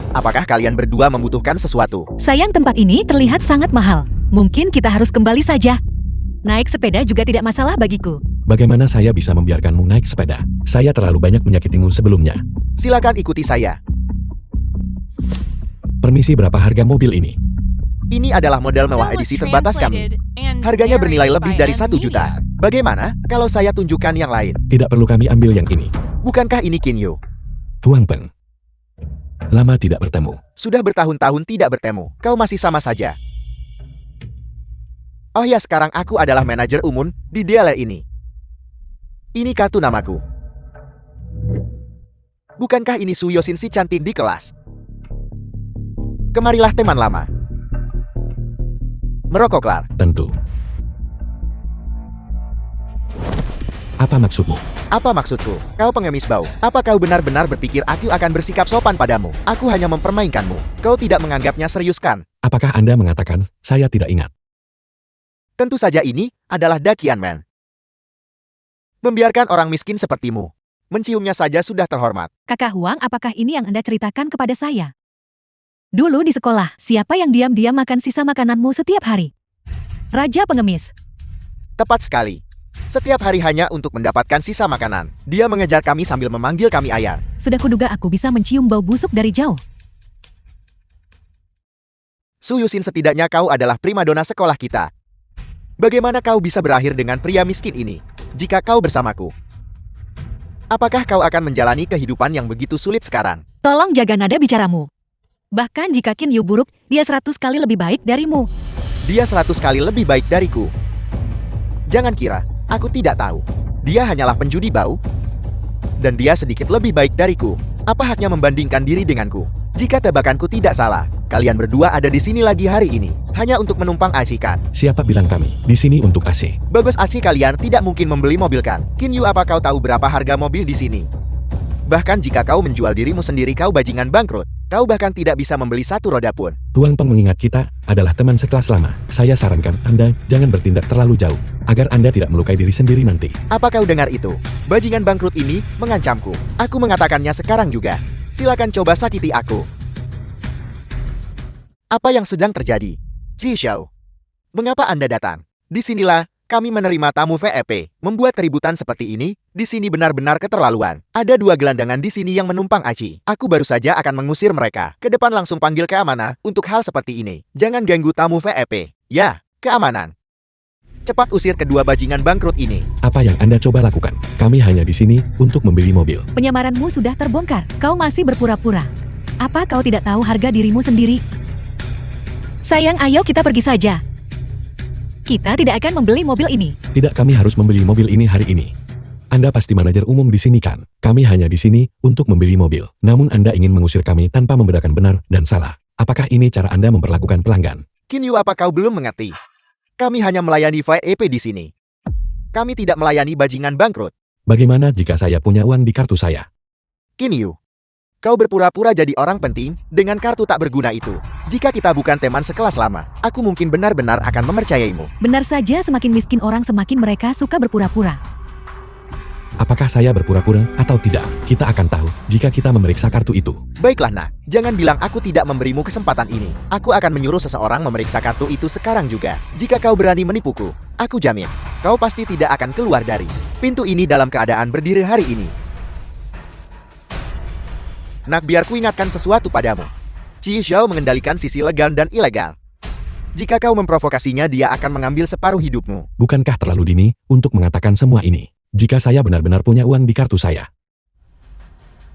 Apakah kalian berdua membutuhkan sesuatu? Sayang, tempat ini terlihat sangat mahal. Mungkin kita harus kembali saja. Naik sepeda juga tidak masalah bagiku. Bagaimana saya bisa membiarkanmu naik sepeda? Saya terlalu banyak menyakitimu sebelumnya. Silakan ikuti saya. Permisi, berapa harga mobil ini? Ini adalah model mewah edisi terbatas kami. Harganya bernilai lebih dari 1 juta. Bagaimana kalau saya tunjukkan yang lain? Tidak perlu, kami ambil yang ini. Bukankah ini Kinyu? Huang Peng. Lama tidak bertemu. Sudah bertahun-tahun tidak bertemu. Kau masih sama saja. Oh ya, sekarang aku adalah manajer umum di dealer ini. Ini kartu namaku. Bukankah ini Su Yosin si cantik di kelas? Kemarilah teman lama. Merokoklah. Tentu. Apa maksudmu? Apa maksudku? Kau pengemis bau. Apa kau benar-benar berpikir aku akan bersikap sopan padamu? Aku hanya mempermainkanmu. Kau tidak menganggapnya serius kan? Apakah Anda mengatakan saya tidak ingat? Tentu saja ini adalah Dakian Man. Membiarkan orang miskin sepertimu. Menciumnya saja sudah terhormat. Kakak Huang, apakah ini yang Anda ceritakan kepada saya? Dulu di sekolah, siapa yang diam-diam makan sisa makananmu setiap hari? Raja pengemis. Tepat sekali. Setiap hari hanya untuk mendapatkan sisa makanan. Dia mengejar kami sambil memanggil kami ayah. Sudah kuduga aku bisa mencium bau busuk dari jauh. Su Yusin, setidaknya kau adalah primadona sekolah kita. Bagaimana kau bisa berakhir dengan pria miskin ini? Jika kau bersamaku, apakah kau akan menjalani kehidupan yang begitu sulit sekarang? Tolong jaga nada bicaramu. Bahkan jika Qin Yu buruk, dia 100 kali lebih baik darimu. Dia 100 kali lebih baik dariku. Jangan kira aku tidak tahu. Dia hanyalah penjudi bau. Dan dia sedikit lebih baik dariku. Apa haknya membandingkan diri denganku? Jika tebakanku tidak salah, kalian berdua ada di sini lagi hari ini hanya untuk menumpang AC kan? Siapa bilang kami di sini untuk AC? Bagus, AC kalian tidak mungkin membeli mobil kan? Qin Yu, apa kau tahu berapa harga mobil di sini? Bahkan jika kau menjual dirimu sendiri, kau bajingan bangkrut. Kau bahkan tidak bisa membeli satu roda pun. Huang Peng mengingat kita adalah teman sekelas lama. Saya sarankan Anda jangan bertindak terlalu jauh, agar Anda tidak melukai diri sendiri nanti. Apa kau dengar itu? Bajingan bangkrut ini mengancamku. Aku mengatakannya sekarang juga. Silakan coba sakiti aku. Apa yang sedang terjadi? Ji Xiao, mengapa Anda datang? Disinilah kami menerima tamu VIP. Membuat keributan seperti ini di sini benar-benar keterlaluan. Ada 2 gelandangan di sini yang menumpang aci. Aku baru saja akan mengusir mereka. Ke depan langsung panggil keamanan untuk hal seperti ini. Jangan ganggu tamu VIP. Ya, keamanan. Cepat usir kedua bajingan bangkrut ini. Apa yang Anda coba lakukan? Kami hanya di sini untuk membeli mobil. Penyamaranmu sudah terbongkar. Kau masih berpura-pura. Apa kau tidak tahu harga dirimu sendiri? Sayang, ayo kita pergi saja. Kita tidak akan membeli mobil ini. Tidak, kami harus membeli mobil ini hari ini. Anda pasti manajer umum di sini kan? Kami hanya di sini untuk membeli mobil. Namun Anda ingin mengusir kami tanpa membedakan benar dan salah. Apakah ini cara Anda memperlakukan pelanggan? Qin Yu, apa kau belum mengerti? Kami hanya melayani VIP di sini. Kami tidak melayani bajingan bangkrut. Bagaimana jika saya punya uang di kartu saya? Qin Yu, kau berpura-pura jadi orang penting dengan kartu tak berguna itu. Jika kita bukan teman sekelas lama, aku mungkin benar-benar akan mempercayaimu. Benar saja, semakin miskin orang semakin mereka suka berpura-pura. Apakah saya berpura-pura atau tidak? Kita akan tahu jika kita memeriksa kartu itu. Baiklah nak, jangan bilang aku tidak memberimu kesempatan ini. Aku akan menyuruh seseorang memeriksa kartu itu sekarang juga. Jika kau berani menipuku, aku jamin, kau pasti tidak akan keluar dari pintu ini dalam keadaan berdiri hari ini. Nak, biar ku ingatkan sesuatu padamu. Ji Xiao mengendalikan sisi legal dan ilegal. Jika kau memprovokasinya, dia akan mengambil separuh hidupmu. Bukankah terlalu dini untuk mengatakan semua ini? Jika saya benar-benar punya uang di kartu saya,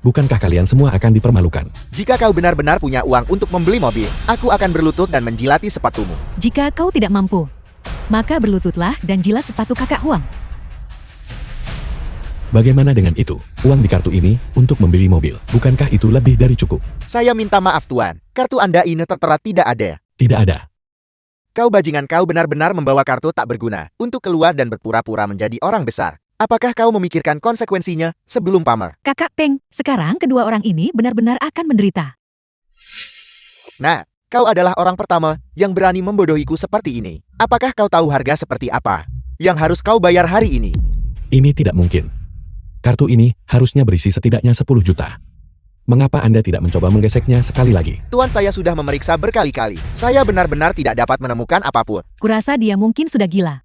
bukankah kalian semua akan dipermalukan? Jika kau benar-benar punya uang untuk membeli mobil, aku akan berlutut dan menjilati sepatumu. Jika kau tidak mampu, maka berlututlah dan jilat sepatu kakak Huang. Bagaimana dengan itu? Uang di kartu ini untuk membeli mobil. Bukankah itu lebih dari cukup? Saya minta maaf tuan, kartu Anda ini tertera tidak ada. Tidak ada. Kau bajingan, kau benar-benar membawa kartu tak berguna untuk keluar dan berpura-pura menjadi orang besar. Apakah kau memikirkan konsekuensinya sebelum pamer? Kakak Peng, sekarang kedua orang ini benar-benar akan menderita. Nah, kau adalah orang pertama yang berani membodohiku seperti ini. Apakah kau tahu harga seperti apa yang harus kau bayar hari ini? Ini tidak mungkin. Kartu ini harusnya berisi setidaknya 10 juta. Mengapa Anda tidak mencoba menggeseknya sekali lagi? Tuan, saya sudah memeriksa berkali-kali. Saya benar-benar tidak dapat menemukan apapun. Kurasa dia mungkin sudah gila.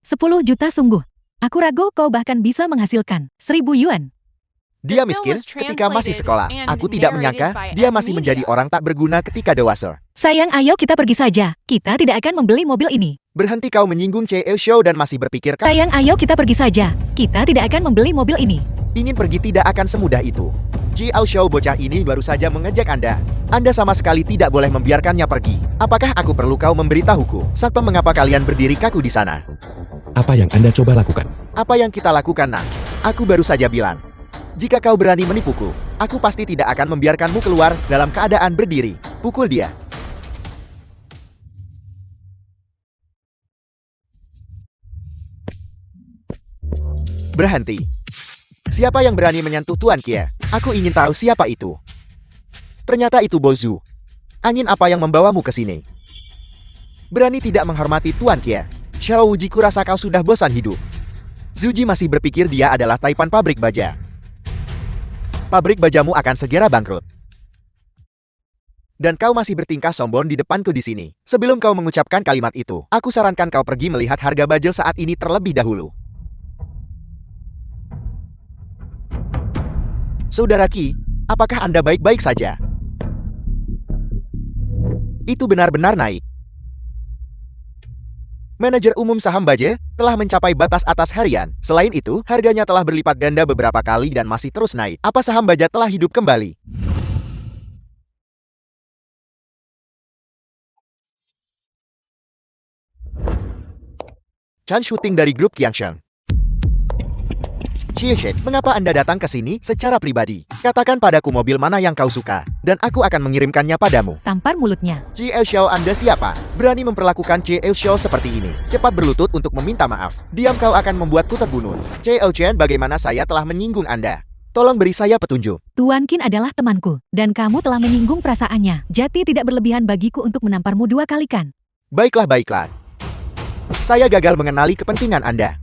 10 juta sungguh. Aku ragu kau bahkan bisa menghasilkan 1.000 yuan. Dia miskin ketika masih sekolah. Aku tidak menyangka dia masih menjadi orang tak berguna ketika dewasa. Sayang, ayo kita pergi saja. Kita tidak akan membeli mobil ini. Berhenti kau menyinggung CEO Show dan masih berpikir kau Sayang, ayo kita pergi saja. Kita tidak akan membeli mobil ini. ingin pergi tidak akan semudah itu. CEO Show bocah ini baru saja mengejek Anda. Anda sama sekali tidak boleh membiarkannya pergi. Apakah aku perlu kau memberitahuku? Satpam, mengapa kalian berdiri kaku di sana? Apa yang Anda coba lakukan? Apa yang kita lakukan, nak? Aku baru saja bilang. Jika kau berani menipuku, aku pasti tidak akan membiarkanmu keluar dalam keadaan berdiri. Pukul dia. Berhenti. Siapa yang berani menyentuh Tuan Kie? Aku ingin tahu siapa itu. Ternyata itu Bozu. Angin apa yang membawamu ke sini? Berani tidak menghormati Tuan Kie. Xiao Wuji, kurasa kau sudah bosan hidup. Zuji masih berpikir dia adalah taipan pabrik baja. Pabrik bajamu akan segera bangkrut. Dan kau masih bertingkah sombong di depanku di sini. Sebelum kau mengucapkan kalimat itu, aku sarankan kau pergi melihat harga bajel saat ini terlebih dahulu. Saudara Ki, apakah Anda baik-baik saja? Itu benar-benar naik. Manajer umum saham Baje telah mencapai batas atas harian. Selain itu, harganya telah berlipat ganda beberapa kali dan masih terus naik. Apa saham Baja telah hidup kembali? Chan Shooting dari grup Qiangsheng. Chieshek, mengapa Anda datang ke sini secara pribadi? Katakan padaku mobil mana yang kau suka, dan aku akan mengirimkannya padamu. Tampar mulutnya. CEO Xiao, Anda siapa? Berani memperlakukan CEO Xiao seperti ini? Cepat berlutut untuk meminta maaf. Diam, kau akan membuatku terbunuh. CEO Chen, bagaimana saya telah menyinggung Anda? Tolong beri saya petunjuk. Tuan Qin adalah temanku, dan kamu telah menyinggung perasaannya. Jati tidak berlebihan bagiku untuk menamparmu 2 kali kan? Baiklah, baiklah. Saya gagal mengenali kepentingan Anda.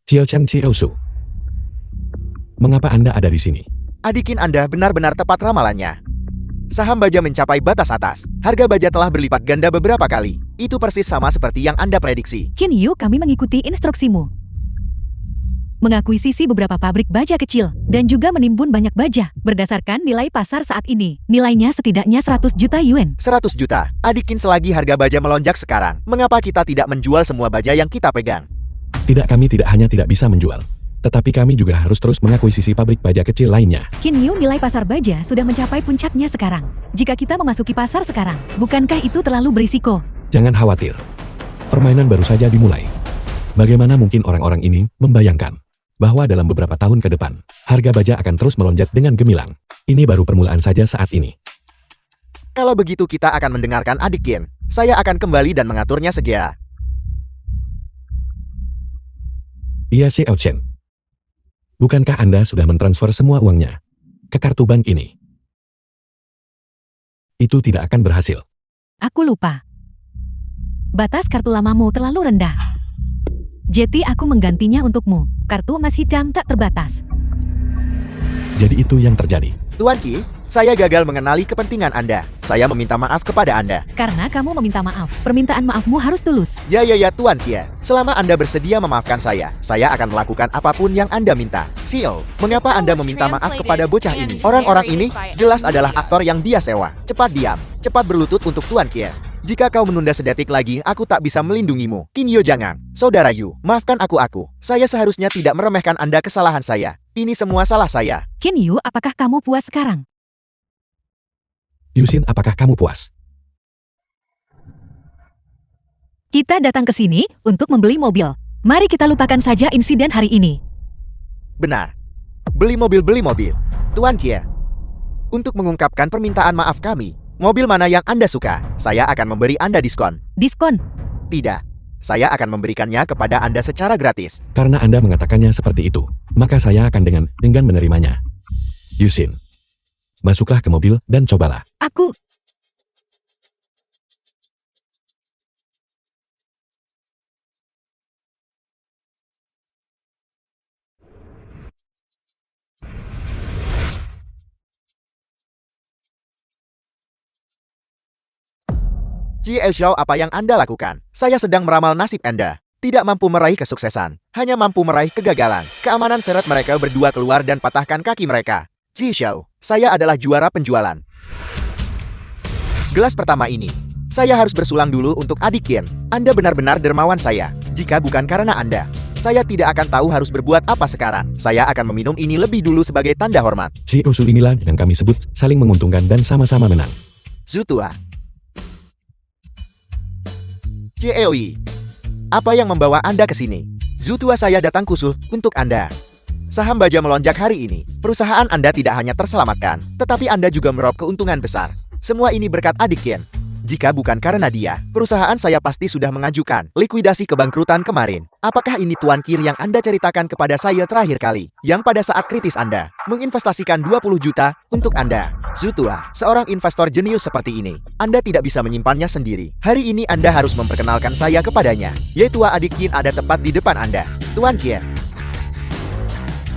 Xiao Chen Xiao Su. Mengapa Anda ada di sini? Adikin Anda benar-benar tepat ramalannya. Saham Baja mencapai batas atas. Harga Baja telah berlipat ganda beberapa kali. Itu persis sama seperti yang Anda prediksi. Qin Yu, kami mengikuti instruksimu. Mengakuisisi beberapa pabrik baja kecil, dan juga menimbun banyak baja. Berdasarkan nilai pasar saat ini, nilainya setidaknya 100 juta yuan. 100 juta. Adikin, selagi harga Baja melonjak sekarang, mengapa kita tidak menjual semua Baja yang kita pegang? Tidak, kami tidak hanya tidak bisa menjual, tetapi kami juga harus terus mengakuisisi pabrik baja kecil lainnya. Qin Yu, nilai pasar baja sudah mencapai puncaknya sekarang. Jika kita memasuki pasar sekarang, bukankah itu terlalu berisiko? Jangan khawatir. Permainan baru saja dimulai. Bagaimana mungkin orang-orang ini membayangkan bahwa dalam beberapa tahun ke depan, harga baja akan terus melonjak dengan gemilang. Ini baru permulaan saja saat ini. Kalau begitu kita akan mendengarkan adik Qin. Saya akan kembali dan mengaturnya segera. Iya, Xiao Chen. Bukankah Anda sudah mentransfer semua uangnya ke kartu bank ini? Itu tidak akan berhasil. Aku lupa. Batas kartu lamamu terlalu rendah. Jadi aku menggantinya untukmu. Kartu emas hitam tak terbatas. Jadi itu yang terjadi. Tuan Qi, saya gagal mengenali kepentingan Anda. Saya meminta maaf kepada Anda. Karena kamu meminta maaf, permintaan maafmu harus tulus. Ya, Tuan Qi. Selama Anda bersedia memaafkan saya akan melakukan apapun yang Anda minta. CEO, mengapa Anda meminta maaf kepada bocah ini? Orang-orang ini jelas adalah aktor yang dia sewa. Cepat diam, cepat berlutut untuk Tuan Qi. Jika kau menunda sedetik lagi, aku tak bisa melindungimu. Qin Yo, jangan. Saudara Yu, maafkan aku. Saya seharusnya tidak meremehkan Anda, kesalahan saya. Ini semua salah saya. Qin Yu, apakah kamu puas sekarang? Yusin, apakah kamu puas? Kita datang ke sini untuk membeli mobil. Mari kita lupakan saja insiden hari ini. Benar. Beli mobil. Tuan Qi, untuk mengungkapkan permintaan maaf kami, mobil mana yang Anda suka? Saya akan memberi Anda diskon. Diskon? Tidak. Saya akan memberikannya kepada Anda secara gratis. Karena Anda mengatakannya seperti itu, maka saya akan dengan menerimanya. Yusin, masuklah ke mobil dan cobalah. Aku... Cie Xiao, apa yang Anda lakukan? Saya sedang meramal nasib Anda. Tidak mampu meraih kesuksesan, hanya mampu meraih kegagalan. Keamanan seret mereka berdua keluar dan patahkan kaki mereka. Cie Xiao, saya adalah juara penjualan. Gelas pertama ini, saya harus bersulang dulu untuk adik Qin. Anda benar-benar dermawan saya. Jika bukan karena Anda, saya tidak akan tahu harus berbuat apa sekarang. Saya akan meminum ini lebih dulu sebagai tanda hormat. Si usul inilah yang kami sebut saling menguntungkan dan sama-sama menang. Zutua. Cieoi. Apa yang membawa Anda ke sini? Zutua, saya datang khusus untuk Anda. Saham baja melonjak hari ini. Perusahaan Anda tidak hanya terselamatkan, tetapi Anda juga meraup keuntungan besar. Semua ini berkat adik Qin. Jika bukan karena dia, perusahaan saya pasti sudah mengajukan likuidasi kebangkrutan kemarin. Apakah ini Tuan Qin yang Anda ceritakan kepada saya terakhir kali? Yang pada saat kritis Anda menginvestasikan 20 juta untuk Anda. Zutua, seorang investor jenius seperti ini, Anda tidak bisa menyimpannya sendiri. Hari ini Anda harus memperkenalkan saya kepadanya. Yaitu adik Qin ada tepat di depan Anda. Tuan Qin.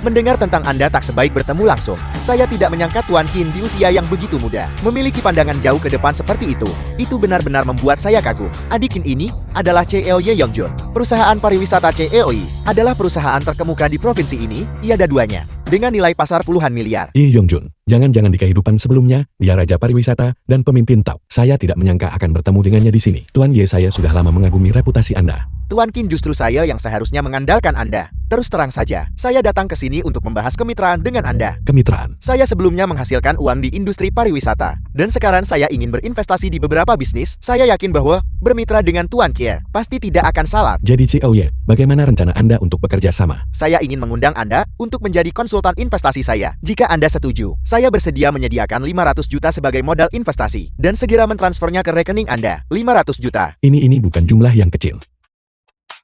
Mendengar tentang Anda tak sebaik bertemu langsung. Saya tidak menyangka Tuan Qin di usia yang begitu muda memiliki pandangan jauh ke depan seperti itu. Itu benar-benar membuat saya kagum. Adik Qin ini adalah Cheo Ye Yongjun. Perusahaan pariwisata CEOI adalah perusahaan terkemuka di provinsi ini. Ia ada duanya dengan nilai pasar puluhan miliar. Ye Yongjun, jangan-jangan di kehidupan sebelumnya, dia raja pariwisata dan pemimpin top. Saya tidak menyangka akan bertemu dengannya di sini. Tuan Ye, saya sudah lama mengagumi reputasi Anda. Tuan Qin, justru saya yang seharusnya mengandalkan Anda. Terus terang saja, saya datang ke sini untuk membahas kemitraan dengan Anda. Kemitraan. Saya sebelumnya menghasilkan uang di industri pariwisata, dan sekarang saya ingin berinvestasi di beberapa bisnis. Saya yakin bahwa bermitra dengan Tuan Qin pasti tidak akan salah. Jadi Cheo Ye, bagaimana rencana Anda untuk bekerja sama? Saya ingin mengundang Anda untuk menjadi konsultan investasi saya. Jika Anda setuju, saya bersedia menyediakan 500 juta sebagai modal investasi, dan segera mentransfernya ke rekening Anda. 500 juta. Ini bukan jumlah yang kecil.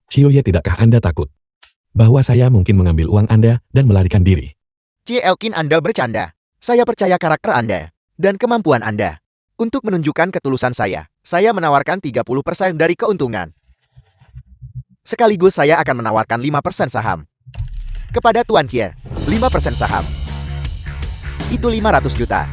Cheo Ye, tidakkah Anda takut bahwa saya mungkin mengambil uang Anda dan melarikan diri? Cie Elkin, Anda bercanda. Saya percaya karakter Anda dan kemampuan Anda. Untuk menunjukkan ketulusan saya menawarkan 30% dari keuntungan. Sekaligus saya akan menawarkan 5% saham. Kepada Tuan Qin, 5% saham. Itu 500 juta.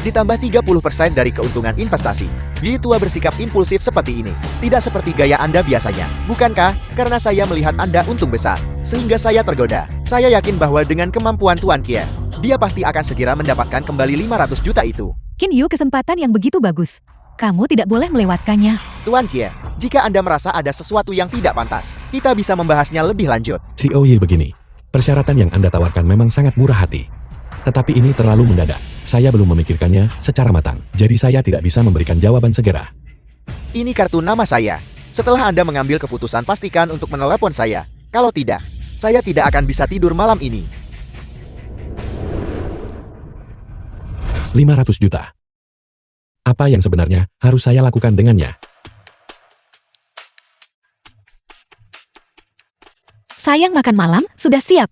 Ditambah 30% dari keuntungan investasi. Ye tua bersikap impulsif seperti ini. Tidak seperti gaya Anda biasanya. Bukankah? Karena saya melihat Anda untung besar, sehingga saya tergoda. Saya yakin bahwa dengan kemampuan Tuan Qin, dia pasti akan segera mendapatkan kembali 500 juta itu. Qin Yu, kesempatan yang begitu bagus. Kamu tidak boleh melewatkannya. Tuan Qin, jika Anda merasa ada sesuatu yang tidak pantas, kita bisa membahasnya lebih lanjut. Cheo Ye, begini. Persyaratan yang Anda tawarkan memang sangat murah hati. Tetapi ini terlalu mendadak. Saya belum memikirkannya secara matang. Jadi saya tidak bisa memberikan jawaban segera. Ini kartu nama saya. Setelah Anda mengambil keputusan, pastikan untuk menelepon saya. Kalau tidak, saya tidak akan bisa tidur malam ini. 500 juta. Apa yang sebenarnya harus saya lakukan dengannya? Sayang, makan malam sudah siap.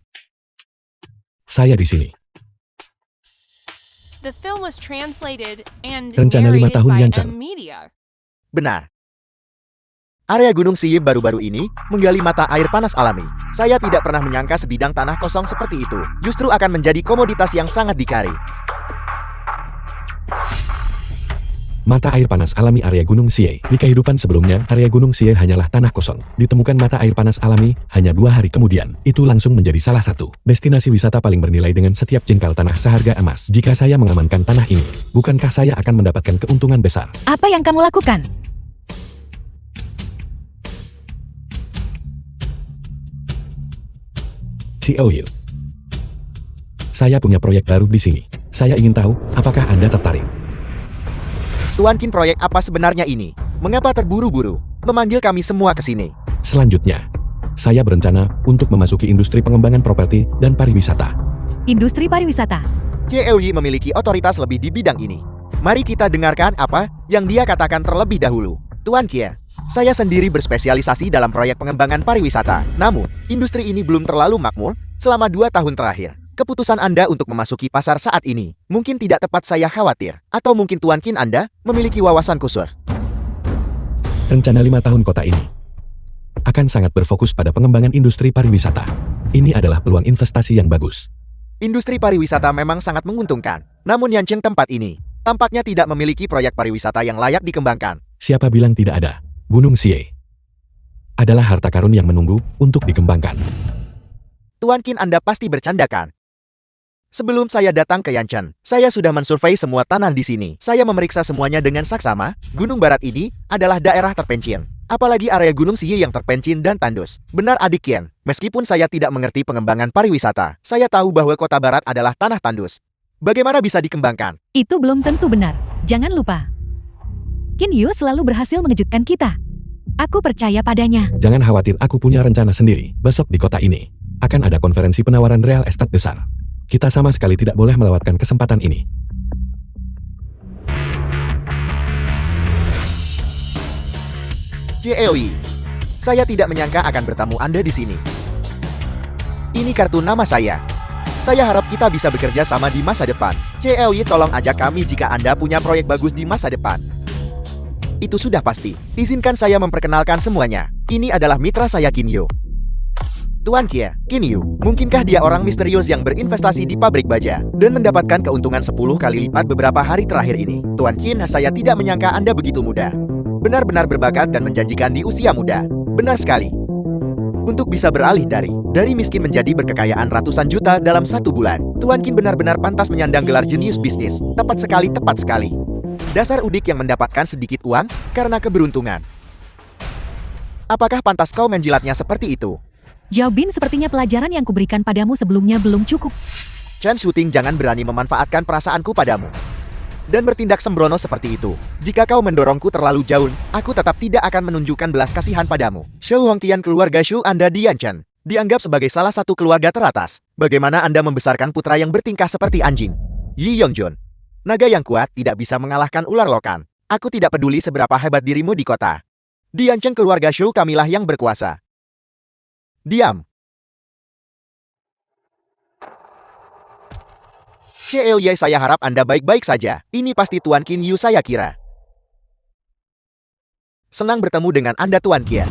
Saya di sini. The film was translated and Rencana 5 narrated tahun by Yanchang. M-Media. Benar. Area Gunung Siye baru-baru ini menggali mata air panas alami. Saya tidak pernah menyangka sebidang tanah kosong seperti itu justru akan menjadi komoditas yang sangat dicari. Mata air panas alami area Gunung Siye. Di kehidupan sebelumnya, area Gunung Siye hanyalah tanah kosong. Ditemukan mata air panas alami hanya 2 hari kemudian. Itu langsung menjadi salah satu destinasi wisata paling bernilai dengan setiap jengkal tanah seharga emas. Jika saya mengamankan tanah ini, bukankah saya akan mendapatkan keuntungan besar? Apa yang kamu lakukan? Cheo Ye, saya punya proyek baru di sini. Saya ingin tahu, apakah Anda tertarik? Tuan Qin, proyek apa sebenarnya ini? Mengapa terburu-buru memanggil kami semua ke sini? Selanjutnya, saya berencana untuk memasuki industri pengembangan properti dan pariwisata. Industri pariwisata. CEOI memiliki otoritas lebih di bidang ini. Mari kita dengarkan apa yang dia katakan terlebih dahulu. Tuan Qin, saya sendiri berspesialisasi dalam proyek pengembangan pariwisata. Namun, industri ini belum terlalu makmur selama 2 tahun terakhir. Keputusan Anda untuk memasuki pasar saat ini mungkin tidak tepat, saya khawatir. Atau mungkin Tuan Qin Anda memiliki wawasan khusus. Rencana 5 tahun kota ini akan sangat berfokus pada pengembangan industri pariwisata. Ini adalah peluang investasi yang bagus. Industri pariwisata memang sangat menguntungkan. Namun Yancheng tempat ini tampaknya tidak memiliki proyek pariwisata yang layak dikembangkan. Siapa bilang tidak ada? Gunung Sie adalah harta karun yang menunggu untuk dikembangkan. Tuan Qin, Anda pasti bercandakan. Sebelum saya datang ke Yanchen, saya sudah mensurvei semua tanah di sini. Saya memeriksa semuanya dengan saksama. Gunung Barat ini adalah daerah terpencil. Apalagi area Gunung Sie yang terpencil dan tandus. Benar Adik Qian, meskipun saya tidak mengerti pengembangan pariwisata, saya tahu bahwa kota Barat adalah tanah tandus. Bagaimana bisa dikembangkan? Itu belum tentu benar. Jangan lupa. Qin Yu selalu berhasil mengejutkan kita. Aku percaya padanya. Jangan khawatir, aku punya rencana sendiri. Besok di kota ini akan ada konferensi penawaran real estate besar. Kita sama sekali tidak boleh melewatkan kesempatan ini. JEOI, saya tidak menyangka akan bertemu Anda di sini. Ini kartu nama saya. Saya harap kita bisa bekerja sama di masa depan. JEOI, tolong ajak kami jika Anda punya proyek bagus di masa depan. Itu sudah pasti. Izinkan saya memperkenalkan semuanya. Ini adalah mitra saya, Qin Yu. Tuan Qin Yu, mungkinkah dia orang misterius yang berinvestasi di pabrik baja dan mendapatkan keuntungan 10 kali lipat beberapa hari terakhir ini? Tuan Qin, saya tidak menyangka Anda begitu muda. Benar-benar berbakat dan menjanjikan di usia muda. Benar sekali. Untuk bisa beralih dari miskin menjadi berkekayaan ratusan juta dalam 1 bulan, Tuan Qin benar-benar pantas menyandang gelar jenius bisnis. Tepat sekali, tepat sekali. Dasar udik yang mendapatkan sedikit uang karena keberuntungan. Apakah pantas kau menjilatnya seperti itu? Zhao Bin, sepertinya pelajaran yang kuberikan padamu sebelumnya belum cukup. Chen Shooting, jangan berani memanfaatkan perasaanku padamu dan bertindak sembrono seperti itu. Jika kau mendorongku terlalu jauh, aku tetap tidak akan menunjukkan belas kasihan padamu. Shou Hongtian, keluarga Shu Anda di Yanchen dianggap sebagai salah satu keluarga teratas. Bagaimana Anda membesarkan putra yang bertingkah seperti anjing? Yi Yongjun, naga yang kuat tidak bisa mengalahkan ular lokan. Aku tidak peduli seberapa hebat dirimu di kota. Di Yanchen keluarga Shu kamilah yang berkuasa. Diam. CLY, saya harap Anda baik-baik saja. Ini pasti Tuan Qin Yu saya kira. Senang bertemu dengan Anda, Tuan Qin.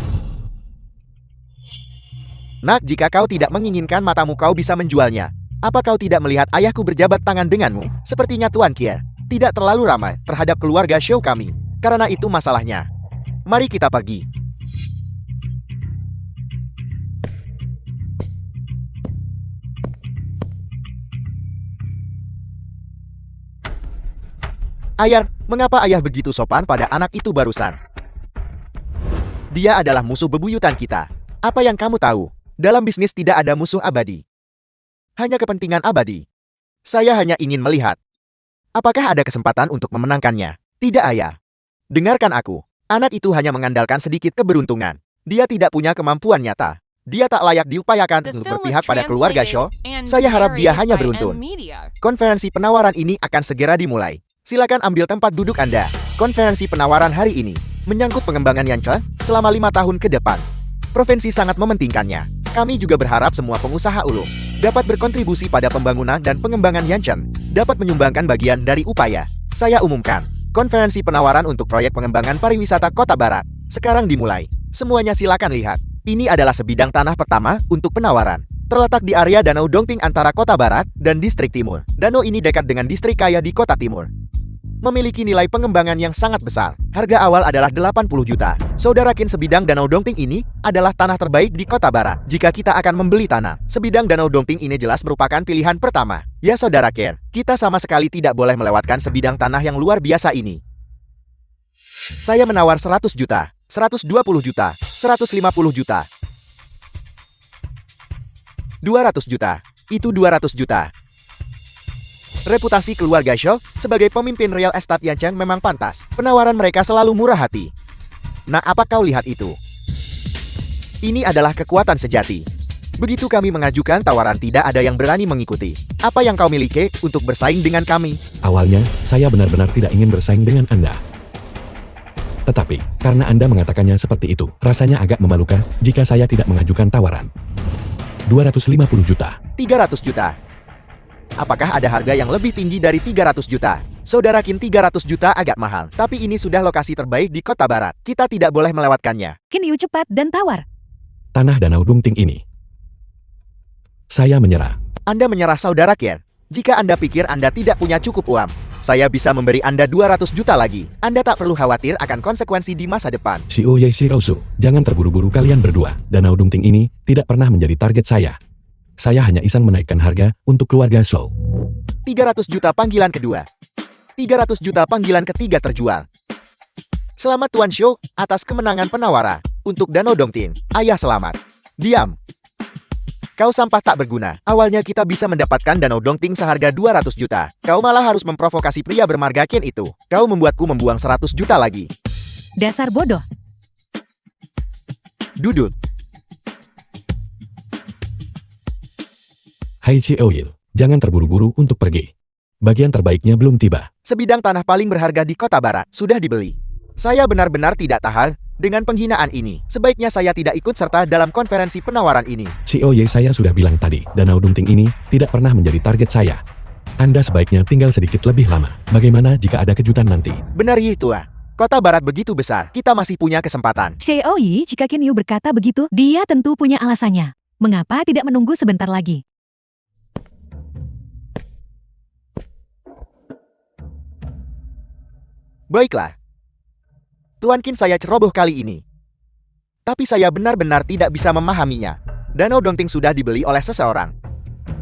Nak, jika kau tidak menginginkan matamu, kau bisa menjualnya. Apa kau tidak melihat ayahku berjabat tangan denganmu? Sepertinya Tuan Qin tidak terlalu ramah terhadap keluarga Shou kami. Karena itu masalahnya. Mari kita pergi. Ayah, mengapa ayah begitu sopan pada anak itu barusan? Dia adalah musuh bebuyutan kita. Apa yang kamu tahu? Dalam bisnis tidak ada musuh abadi. Hanya kepentingan abadi. Saya hanya ingin melihat. Apakah ada kesempatan untuk memenangkannya? Tidak, ayah. Dengarkan aku. Anak itu hanya mengandalkan sedikit keberuntungan. Dia tidak punya kemampuan nyata. Dia tak layak diupayakan The untuk film was berpihak pada keluarga Shaw. translated and Saya harap dia narrated hanya by beruntun. N-Media. Konferensi penawaran ini akan segera dimulai. Silakan ambil tempat duduk Anda. Konferensi penawaran hari ini menyangkut pengembangan Yanchen selama 5 tahun ke depan. Provinsi sangat mementingkannya. Kami juga berharap semua pengusaha ulung dapat berkontribusi pada pembangunan dan pengembangan Yanchen, dapat menyumbangkan bagian dari upaya. Saya umumkan, konferensi penawaran untuk proyek pengembangan pariwisata Kota Barat sekarang dimulai. Semuanya silakan lihat. Ini adalah sebidang tanah pertama untuk penawaran. Terletak di area Danau Dongping antara Kota Barat dan Distrik Timur. Danau ini dekat dengan distrik kaya di Kota Timur. Memiliki nilai pengembangan yang sangat besar. Harga awal adalah 80 juta. Saudara Qin, sebidang Danau Dongping ini adalah tanah terbaik di Kota Barat. Jika kita akan membeli tanah, sebidang Danau Dongping ini jelas merupakan pilihan pertama. Ya Saudara Qin, kita sama sekali tidak boleh melewatkan sebidang tanah yang luar biasa ini. Saya menawar 100 juta, 120 juta, 150 juta. 200 juta. Itu 200 juta. Reputasi keluarga Shaw sebagai pemimpin real estate Yanchen memang pantas. Penawaran mereka selalu murah hati. Nah, apa kau lihat itu? Ini adalah kekuatan sejati. Begitu kami mengajukan tawaran, tidak ada yang berani mengikuti. Apa yang kau miliki untuk bersaing dengan kami? Awalnya, saya benar-benar tidak ingin bersaing dengan Anda. Tetapi, karena Anda mengatakannya seperti itu, rasanya agak memalukan jika saya tidak mengajukan tawaran. 250 juta. 300 juta. Apakah ada harga yang lebih tinggi dari 300 juta? Saudara Qin, 300 juta agak mahal. Tapi ini sudah lokasi terbaik di Kota Barat. Kita tidak boleh melewatkannya. Qin Yu, cepat dan tawar. Tanah Danau Dongping ini. Saya menyerah. Anda menyerah, Saudara Qin. Jika Anda pikir Anda tidak punya cukup uang, saya bisa memberi Anda 200 juta lagi. Anda tak perlu khawatir akan konsekuensi di masa depan. Xiao Ye Xiaosu, jangan terburu-buru kalian berdua. Danau Dongting ini tidak pernah menjadi target saya. Saya hanya iseng menaikkan harga untuk keluarga Shou. 300 juta panggilan kedua. 300 juta panggilan ketiga terjual. Selamat Tuan Shou atas kemenangan penawara. Untuk Danau Dongting, ayah selamat. Diam. Kau sampah tak berguna. Awalnya kita bisa mendapatkan Danau Dongting seharga 200 juta. Kau malah harus memprovokasi pria bermarga Qian itu. Kau membuatku membuang 100 juta lagi. Dasar bodoh. Duduk. Hai Xiao Ye, jangan terburu-buru untuk pergi. Bagian terbaiknya belum tiba. Sebidang tanah paling berharga di kota barat sudah dibeli. Saya benar-benar tidak tahan dengan penghinaan ini. Sebaiknya saya tidak ikut serta dalam konferensi penawaran ini. Xiao Ye, saya sudah bilang tadi, Danau Dongting ini tidak pernah menjadi target saya. Anda sebaiknya tinggal sedikit lebih lama. Bagaimana jika ada kejutan nanti? Benar Yi Tua. Kota barat begitu besar, kita masih punya kesempatan. Xiao Yi, jika Qin Yu berkata begitu, dia tentu punya alasannya. Mengapa tidak menunggu sebentar lagi? Baiklah. Tuan Qin saya ceroboh kali ini. Tapi saya benar-benar tidak bisa memahaminya. Danau Dongting sudah dibeli oleh seseorang.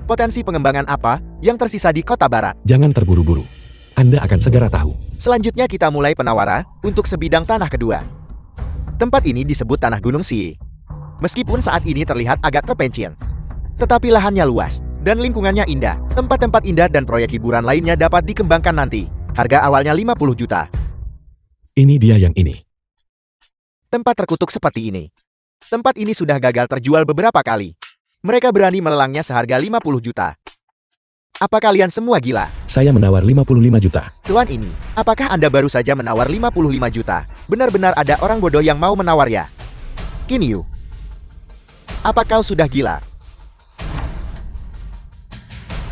Potensi pengembangan apa yang tersisa di kota barat? Jangan terburu-buru. Anda akan segera tahu. Selanjutnya kita mulai penawara untuk sebidang tanah kedua. Tempat ini disebut Tanah Gunung Si. Meskipun saat ini terlihat agak terpencil, tetapi lahannya luas dan lingkungannya indah. Tempat-tempat indah dan proyek hiburan lainnya dapat dikembangkan nanti. Harga awalnya 50 juta. Ini dia yang ini. Tempat terkutuk seperti ini. Tempat ini sudah gagal terjual beberapa kali. Mereka berani melelangnya seharga 50 juta. Apa kalian semua gila? Saya menawar 55 juta. Tuan ini, apakah Anda baru saja menawar 55 juta? Benar-benar ada orang bodoh yang mau menawar ya? Qin Yu, apa kau sudah gila?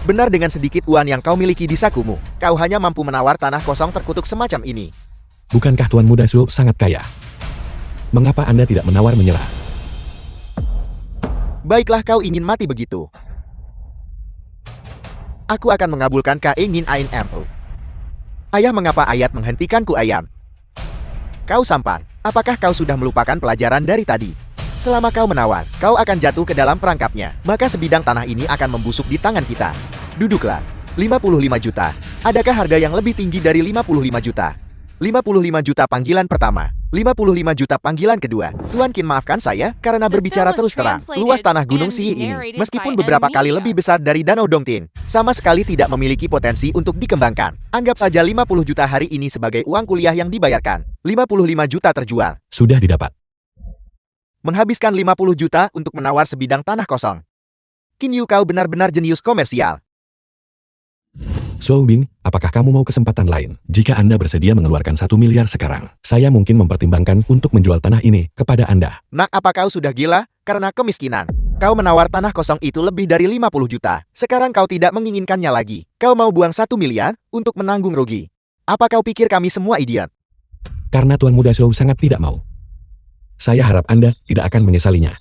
Benar dengan sedikit uang yang kau miliki di sakumu, kau hanya mampu menawar tanah kosong terkutuk semacam ini. Bukankah Tuan Muda Shou sangat kaya? Mengapa Anda tidak menawar menyerah? Baiklah kau ingin mati begitu. Aku akan mengabulkan keinginanmu. Ayah, mengapa ayat menghentikanku ayam? Kau sampan, apakah kau sudah melupakan pelajaran dari tadi? Selama kau menawar, kau akan jatuh ke dalam perangkapnya. Maka sebidang tanah ini akan membusuk di tangan kita. Duduklah. 55 juta. Adakah harga yang lebih tinggi dari 55 juta? 55 juta panggilan pertama, 55 juta panggilan kedua. Tuan Qin, maafkan saya karena berbicara terus terang. Luas tanah Gunung Si ini, meskipun beberapa kali lebih besar dari Danau Dongting, sama sekali tidak memiliki potensi untuk dikembangkan. Anggap saja 50 juta hari ini sebagai uang kuliah yang dibayarkan. 55 juta terjual. Sudah didapat. Menghabiskan 50 juta untuk menawar sebidang tanah kosong. Qin Yu, kau benar-benar jenius komersial. Shou Bing, apakah kamu mau kesempatan lain? Jika Anda bersedia mengeluarkan 1 miliar sekarang, saya mungkin mempertimbangkan untuk menjual tanah ini kepada Anda. Nak, apa kau sudah gila? Karena kemiskinan. Kau menawar tanah kosong itu lebih dari 50 juta. Sekarang kau tidak menginginkannya lagi. Kau mau buang 1 miliar untuk menanggung rugi. Apa kau pikir kami semua idiot? Karena Tuan Muda Shou sangat tidak mau. Saya harap Anda tidak akan menyesalinya.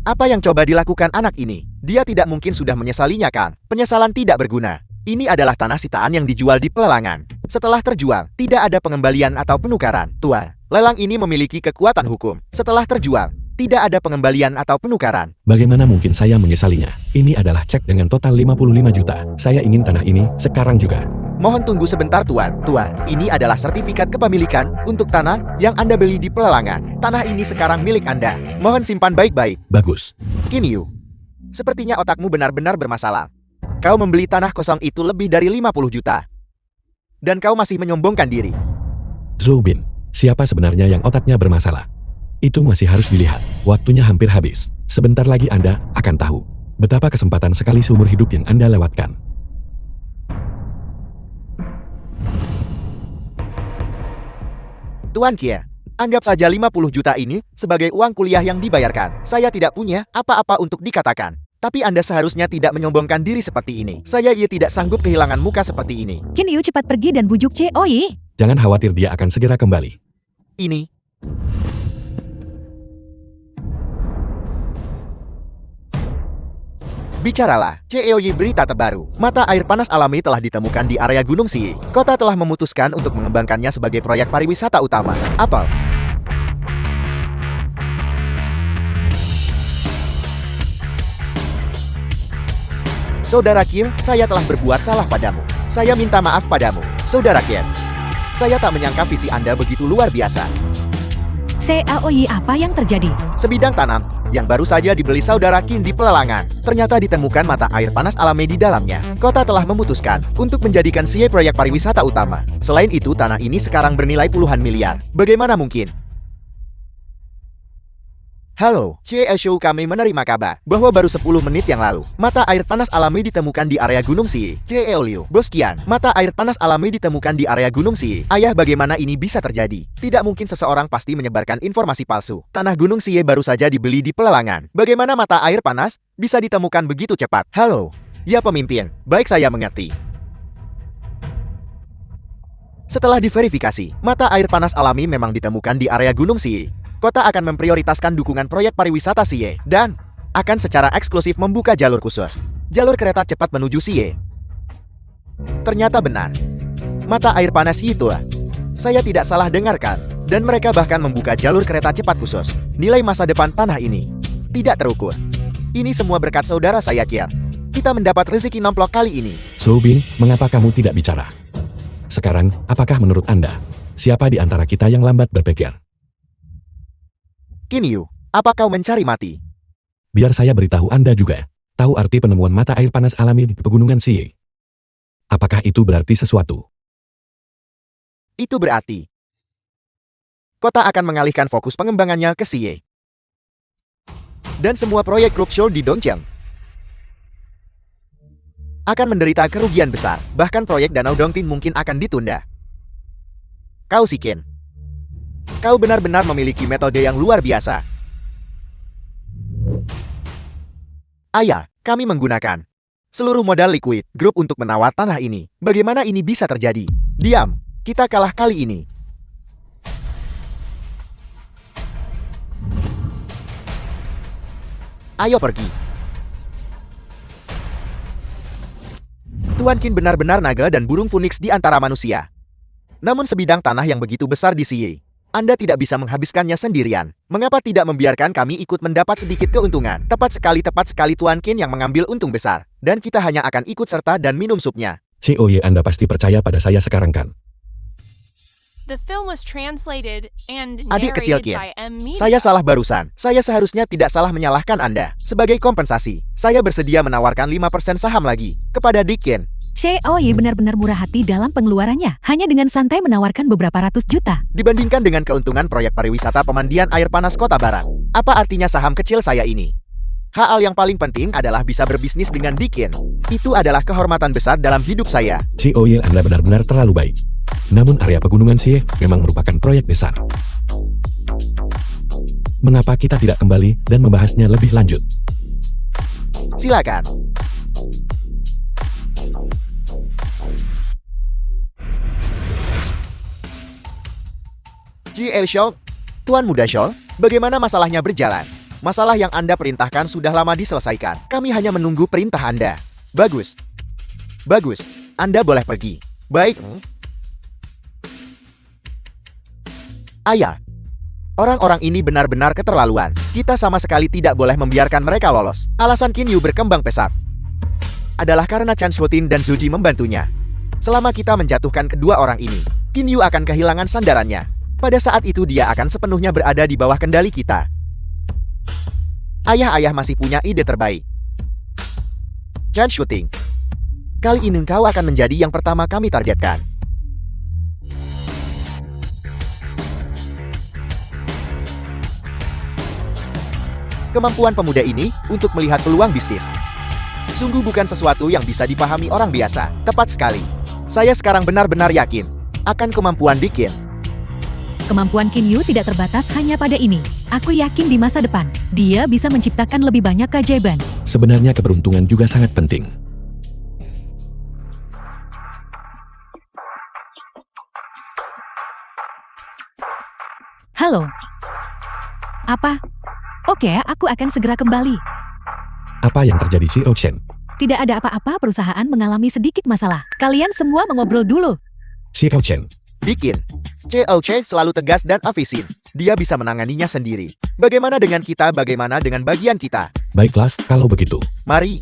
Apa yang coba dilakukan anak ini? Dia tidak mungkin sudah menyesalinya kan? Penyesalan tidak berguna. Ini adalah tanah sitaan yang dijual di pelelangan. Setelah terjual, tidak ada pengembalian atau penukaran. Tuan, lelang ini memiliki kekuatan hukum. Setelah terjual, tidak ada pengembalian atau penukaran. Bagaimana mungkin saya menyesalinya? Ini adalah cek dengan total 55 juta. Saya ingin tanah ini sekarang juga. Mohon tunggu sebentar Tuan. Tuan, ini adalah sertifikat kepemilikan untuk tanah yang Anda beli di pelelangan. Tanah ini sekarang milik Anda. Mohon simpan baik-baik. Bagus. Qin Yu, sepertinya otakmu benar-benar bermasalah. Kau membeli tanah kosong itu lebih dari 50 juta. Dan kau masih menyombongkan diri. Shou Bin, siapa sebenarnya yang otaknya bermasalah? Itu masih harus dilihat. Waktunya hampir habis. Sebentar lagi Anda akan tahu betapa kesempatan sekali seumur hidup yang Anda lewatkan. Tuan Kia, anggap saja 50 juta ini sebagai uang kuliah yang dibayarkan. Saya tidak punya apa-apa untuk dikatakan. Tapi Anda seharusnya tidak menyombongkan diri seperti ini. Saya tidak sanggup kehilangan muka seperti ini. Qin Yu cepat pergi dan bujuk Xiao Yi. Jangan khawatir, dia akan segera kembali. Ini. Bicaralah, CEOY berita terbaru. Mata air panas alami telah ditemukan di area Gunung Siye. Kota telah memutuskan untuk mengembangkannya sebagai proyek pariwisata utama. Apa? Saudara Kim, saya telah berbuat salah padamu. Saya minta maaf padamu, Saudara Kim. Saya tak menyangka visi Anda begitu luar biasa. CEOY, apa yang terjadi? Sebidang tanam yang baru saja dibeli Saudara Kim di pelelangan, ternyata ditemukan mata air panas alami di dalamnya. Kota telah memutuskan untuk menjadikan Siye proyek pariwisata utama. Selain itu, tanah ini sekarang bernilai puluhan miliar. Bagaimana mungkin? Halo, CEOY, kami menerima kabar bahwa baru 10 menit yang lalu, mata air panas alami ditemukan di area Gunung Siye. CEOY, Bos Kian, mata air panas alami ditemukan di area Gunung Siye. Ayah, bagaimana ini bisa terjadi? Tidak mungkin, seseorang pasti menyebarkan informasi palsu. Tanah Gunung Siye baru saja dibeli di pelelangan. Bagaimana mata air panas bisa ditemukan begitu cepat? Halo, ya pemimpin, baik, saya mengerti. Setelah diverifikasi, mata air panas alami memang ditemukan di area Gunung Siye. Kota akan memprioritaskan dukungan proyek pariwisata Siye dan akan secara eksklusif membuka jalur khusus, jalur kereta cepat menuju Siye. Ternyata benar. Mata air panas itu, saya tidak salah dengarkan, dan mereka bahkan membuka jalur kereta cepat khusus. Nilai masa depan tanah ini tidak terukur. Ini semua berkat saudara saya, Kier. Kita mendapat rezeki nomplok kali ini. So Bing, mengapa kamu tidak bicara? Sekarang, apakah menurut Anda, siapa di antara kita yang lambat berpikir? Qin Yu, apa kau mencari mati? Biar saya beritahu Anda juga. Tahu arti penemuan mata air panas alami di pegunungan Siye? Apakah itu berarti sesuatu? Itu berarti kota akan mengalihkan fokus pengembangannya ke Siye. Dan semua proyek Krupp di Dongcheng akan menderita kerugian besar. Bahkan proyek Danau Dongtin mungkin akan ditunda. Kau si Qin, kau benar-benar memiliki metode yang luar biasa. Ayah, kami menggunakan seluruh modal liquid grup untuk menawar tanah ini. Bagaimana ini bisa terjadi? Diam, kita kalah kali ini. Ayo pergi. Tuan Qin benar-benar naga dan burung phoenix di antara manusia. Namun sebidang tanah yang begitu besar di Siye, Anda tidak bisa menghabiskannya sendirian. Mengapa tidak membiarkan kami ikut mendapat sedikit keuntungan? Tepat sekali Tuan Qin yang mengambil untung besar. Dan kita hanya akan ikut serta dan minum supnya. COY, Anda pasti percaya pada saya sekarang kan? The film was translated and Adik kecil narrated Qin, by M. Media. saya salah barusan. Saya seharusnya tidak salah menyalahkan Anda. Sebagai kompensasi, saya bersedia menawarkan 5% saham lagi kepada Dick Qin. CEOY benar-benar murah hati dalam pengeluarannya. Hanya dengan santai menawarkan beberapa ratus juta. Dibandingkan dengan keuntungan proyek pariwisata pemandian air panas Kota Barat, apa artinya saham kecil saya ini? Hal yang paling penting adalah bisa berbisnis dengan Dick Qin. Itu adalah kehormatan besar dalam hidup saya. COY, Anda benar-benar terlalu baik. Namun area pegunungan Siye memang merupakan proyek besar. Mengapa kita tidak kembali dan membahasnya lebih lanjut? Silakan. GL Shaw, Tuan Muda Shaw, bagaimana masalahnya berjalan? Masalah yang Anda perintahkan sudah lama diselesaikan. Kami hanya menunggu perintah Anda. Bagus. Bagus. Anda boleh pergi. Baik. Ayah, orang-orang ini benar-benar keterlaluan. Kita sama sekali tidak boleh membiarkan mereka lolos. Alasan Qin Yu berkembang pesat adalah karena Chan Shotin dan Suji membantunya. Selama kita menjatuhkan kedua orang ini, Qin Yu akan kehilangan sandarannya. Pada saat itu dia akan sepenuhnya berada di bawah kendali kita. Ayah masih punya ide terbaik. Chan Shooting, kali ini kau akan menjadi yang pertama kami targetkan. Kemampuan pemuda ini untuk melihat peluang bisnis sungguh bukan sesuatu yang bisa dipahami orang biasa. Tepat sekali. Saya sekarang benar-benar yakin akan kemampuan Dick Qin. Kemampuan Qin Yu tidak terbatas hanya pada ini. Aku yakin di masa depan, dia bisa menciptakan lebih banyak keajaiban. Sebenarnya keberuntungan juga sangat penting. Halo. Apa? Oke, aku akan segera kembali. Apa yang terjadi si Ocean? Tidak ada apa-apa, perusahaan mengalami sedikit masalah. Kalian semua mengobrol dulu. Si Ocean. Dikin, COC selalu tegas dan efisien. Dia bisa menanganinya sendiri. Bagaimana dengan kita? Bagaimana dengan bagian kita? Baiklah, kalau begitu. Mari.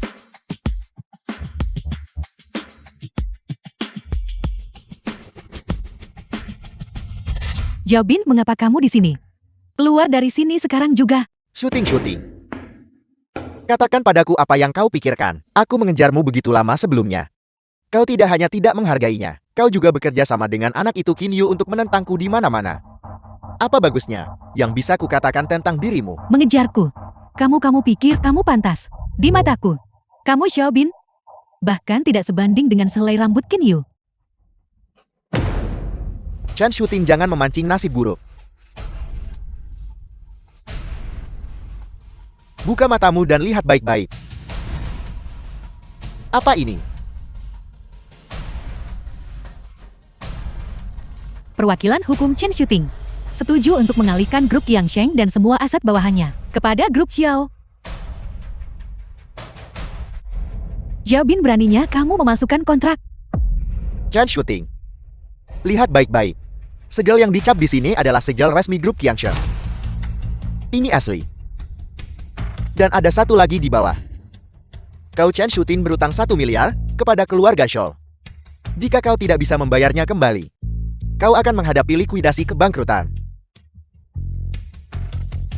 Xiaobin, mengapa kamu di sini? Keluar dari sini sekarang juga. Syuting. Katakan padaku apa yang kau pikirkan. Aku mengejarmu begitu lama sebelumnya. Kau tidak hanya tidak menghargainya, kau juga bekerja sama dengan anak itu Qin Yu untuk menentangku di mana-mana. Apa bagusnya yang bisa kukatakan tentang dirimu? Mengejarku. Kamu pikir kamu pantas. Di mataku. Kamu Xiaobin. Bahkan tidak sebanding dengan selai rambut Qin Yu. Chan Shooting, jangan memancing nasib buruk. Buka matamu dan lihat baik-baik. Apa ini? Perwakilan hukum Chen Shooting setuju untuk mengalihkan grup Yangsheng dan semua aset bawahannya kepada grup Xiao. Xiaobin, beraninya kamu memasukkan kontrak. Chan Shooting. Lihat baik-baik. Segel yang dicap di sini adalah segel resmi grup Qiangsheng. Ini asli. Dan ada satu lagi di bawah. Kau Chen Shooting berutang 1 miliar kepada keluarga Scholl. Jika kau tidak bisa membayarnya kembali, kau akan menghadapi likuidasi kebangkrutan.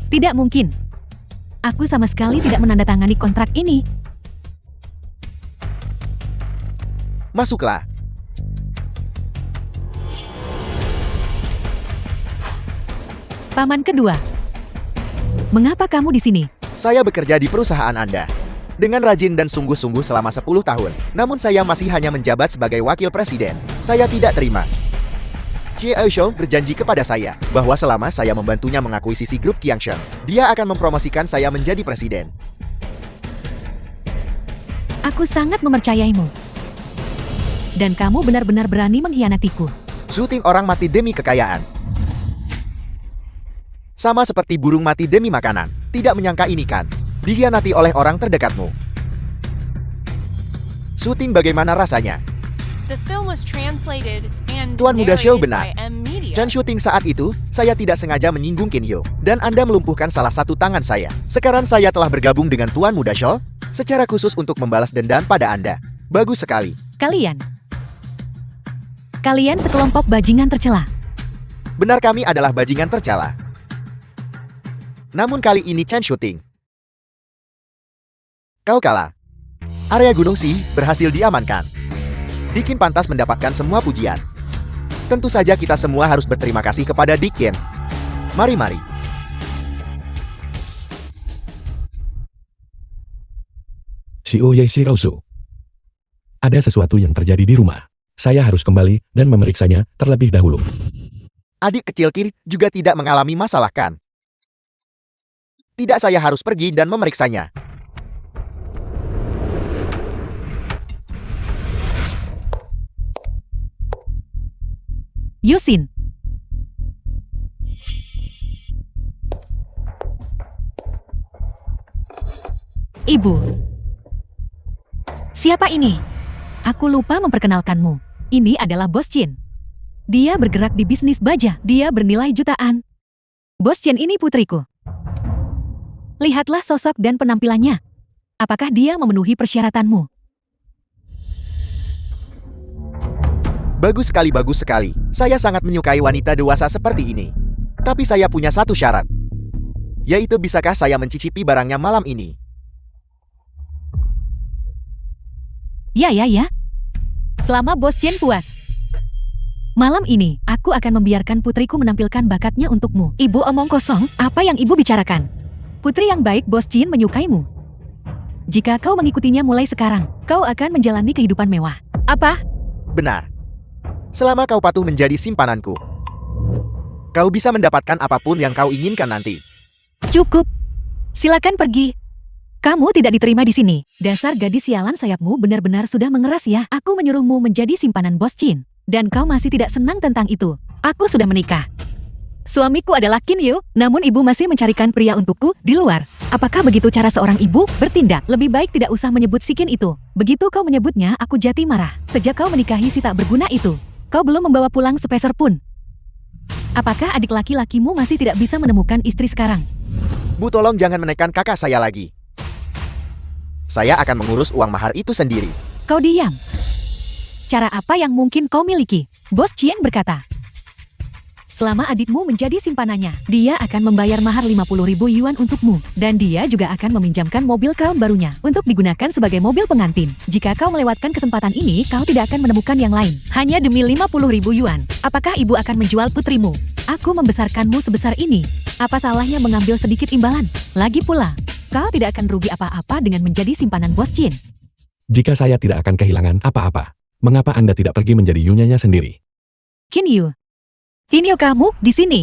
Tidak mungkin. Aku sama sekali tidak menandatangani kontrak ini. Masuklah. Paman kedua. Mengapa kamu di sini? Saya bekerja di perusahaan Anda dengan rajin dan sungguh-sungguh selama 10 tahun. Namun saya masih hanya menjabat sebagai wakil presiden. Saya tidak terima. Xie Aishou berjanji kepada saya bahwa selama saya membantunya mengakuisisi grup Qiangsheng, dia akan mempromosikan saya menjadi presiden. Aku sangat mempercayaimu. Dan kamu benar-benar berani mengkhianatiku. Syuting orang mati demi kekayaan. Sama seperti burung mati demi makanan. Tidak menyangka ini kan? Dikhianati oleh orang terdekatmu. Syuting, bagaimana rasanya? The film was translated and Tuan Muda Xiao narrated benar. by M Media. Chan Shooting, saat itu, saya tidak sengaja menyinggung Qin Yu, dan Anda melumpuhkan salah satu tangan saya. Sekarang saya telah bergabung dengan Tuan Muda Xiao, secara khusus untuk membalas dendam pada Anda. Bagus sekali. Kalian sekelompok bajingan tercela. Benar, kami adalah bajingan tercela. Namun kali ini Chan Shooting, kau kalah. Area Gunung Si berhasil diamankan. Dikin pantas mendapatkan semua pujian. Tentu saja kita semua harus berterima kasih kepada Dikin. Mari. CEO Ye Shirausu. Ada sesuatu yang terjadi di rumah. Saya harus kembali dan memeriksanya terlebih dahulu. Adik kecil Kir juga tidak mengalami masalah kan? Tidak, saya harus pergi dan memeriksanya. Yusin. Ibu. Siapa ini? Aku lupa memperkenalkanmu. Ini adalah Bos Chin. Dia bergerak di bisnis baja. Dia bernilai jutaan. Bos Chin ini putriku. Lihatlah sosok dan penampilannya. Apakah dia memenuhi persyaratanmu? Bagus sekali. Saya sangat menyukai wanita dewasa seperti ini. Tapi saya punya satu syarat. Yaitu, bisakah saya mencicipi barangnya malam ini? Ya. Selama Bos Chen puas. Malam ini, aku akan membiarkan putriku menampilkan bakatnya untukmu. Ibu omong kosong, apa yang ibu bicarakan? Putri yang baik, Bos Chin menyukaimu. Jika kau mengikutinya mulai sekarang, kau akan menjalani kehidupan mewah. Apa? Benar. Selama kau patuh menjadi simpananku, kau bisa mendapatkan apapun yang kau inginkan nanti. Cukup. Silakan pergi. Kamu tidak diterima di sini. Dasar gadis sialan, sayapmu benar-benar sudah mengeras ya. Aku menyuruhmu menjadi simpanan Bos Chin. Dan kau masih tidak senang tentang itu. Aku sudah menikah. Suamiku adalah Qin Yu, namun ibu masih mencarikan pria untukku di luar. Apakah begitu cara seorang ibu bertindak? Lebih baik tidak usah menyebut si Qin itu. Begitu kau menyebutnya, aku jati marah. Sejak kau menikahi si tak berguna itu, kau belum membawa pulang sepeser pun. Apakah adik laki-lakimu masih tidak bisa menemukan istri sekarang? Bu, tolong jangan menekan kakak saya lagi. Saya akan mengurus uang mahar itu sendiri. Kau diam. Cara apa yang mungkin kau miliki? Bos Qian berkata. Selama adikmu menjadi simpanannya, dia akan membayar mahar 50.000 yuan untukmu. Dan dia juga akan meminjamkan mobil Crown barunya untuk digunakan sebagai mobil pengantin. Jika kau melewatkan kesempatan ini, kau tidak akan menemukan yang lain. Hanya demi 50.000 yuan. Apakah ibu akan menjual putrimu? Aku membesarkanmu sebesar ini. Apa salahnya mengambil sedikit imbalan? Lagi pula, kau tidak akan rugi apa-apa dengan menjadi simpanan Bos Qian. Jika saya tidak akan kehilangan apa-apa, mengapa Anda tidak pergi menjadi yunyanya sendiri? Qin Yu. Qin Yu, kamu di sini.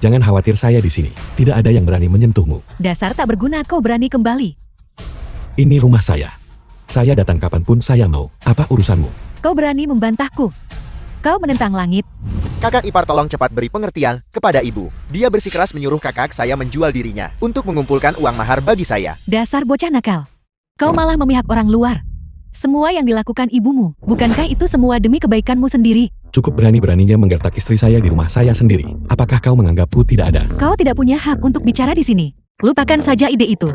Jangan khawatir, saya di sini. Tidak ada yang berani menyentuhmu. Dasar tak berguna, kau berani kembali. Ini rumah saya. Saya datang kapanpun saya mau. Apa urusanmu? Kau berani membantahku. Kau menentang langit. Kakak ipar, tolong cepat beri pengertian kepada ibu. Dia bersikeras menyuruh kakak saya menjual dirinya untuk mengumpulkan uang mahar bagi saya. Dasar bocah nakal. Kau malah memihak orang luar. Semua yang dilakukan ibumu, bukankah itu semua demi kebaikanmu sendiri? Cukup berani-beraninya menggertak istri saya di rumah saya sendiri. Apakah kau menganggapku tidak ada? Kau tidak punya hak untuk bicara di sini. Lupakan saja ide itu.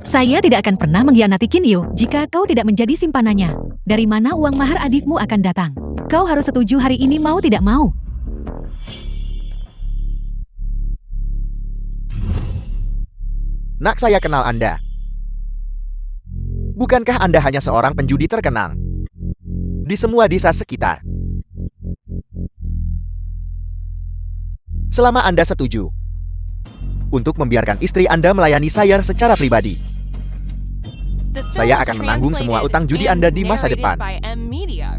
Saya tidak akan pernah mengkhianati Qin Yu jika kau tidak menjadi simpanannya. Dari mana uang mahar adikmu akan datang? Kau harus setuju hari ini mau tidak mau. Nak, saya kenal Anda. Bukankah Anda hanya seorang penjudi terkenal di semua desa sekitar? Selama Anda setuju untuk membiarkan istri Anda melayani saya secara pribadi, The film saya was akan menanggung semua translated utang judi and Anda di masa narrated depan. by M Media.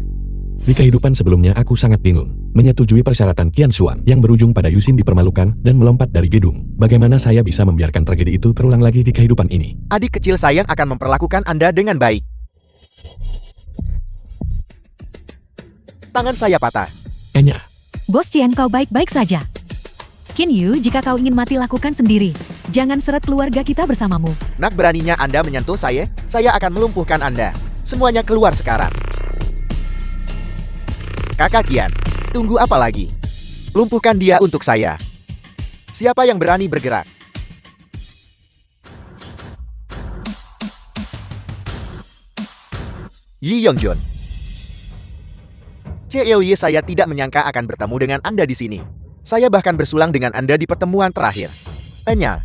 Di kehidupan sebelumnya aku sangat bingung. Menyetujui persyaratan Qian Xuan yang berujung pada Yusin dipermalukan dan melompat dari gedung. Bagaimana saya bisa membiarkan tragedi itu terulang lagi di kehidupan ini? Adik kecil saya akan memperlakukan Anda dengan baik. Tangan saya patah. Enya, Bos Qian, kau baik-baik saja. Qin Yu, jika kau ingin mati lakukan sendiri. Jangan seret keluarga kita bersamamu. Nak, beraninya Anda menyentuh saya akan melumpuhkan Anda. Semuanya keluar sekarang. Kakak Qian, tunggu apa lagi? Lumpuhkan dia untuk saya. Siapa yang berani bergerak? Yi Yongjun. CEOY, saya tidak menyangka akan bertemu dengan Anda di sini. Saya bahkan bersulang dengan Anda di pertemuan terakhir. Enya,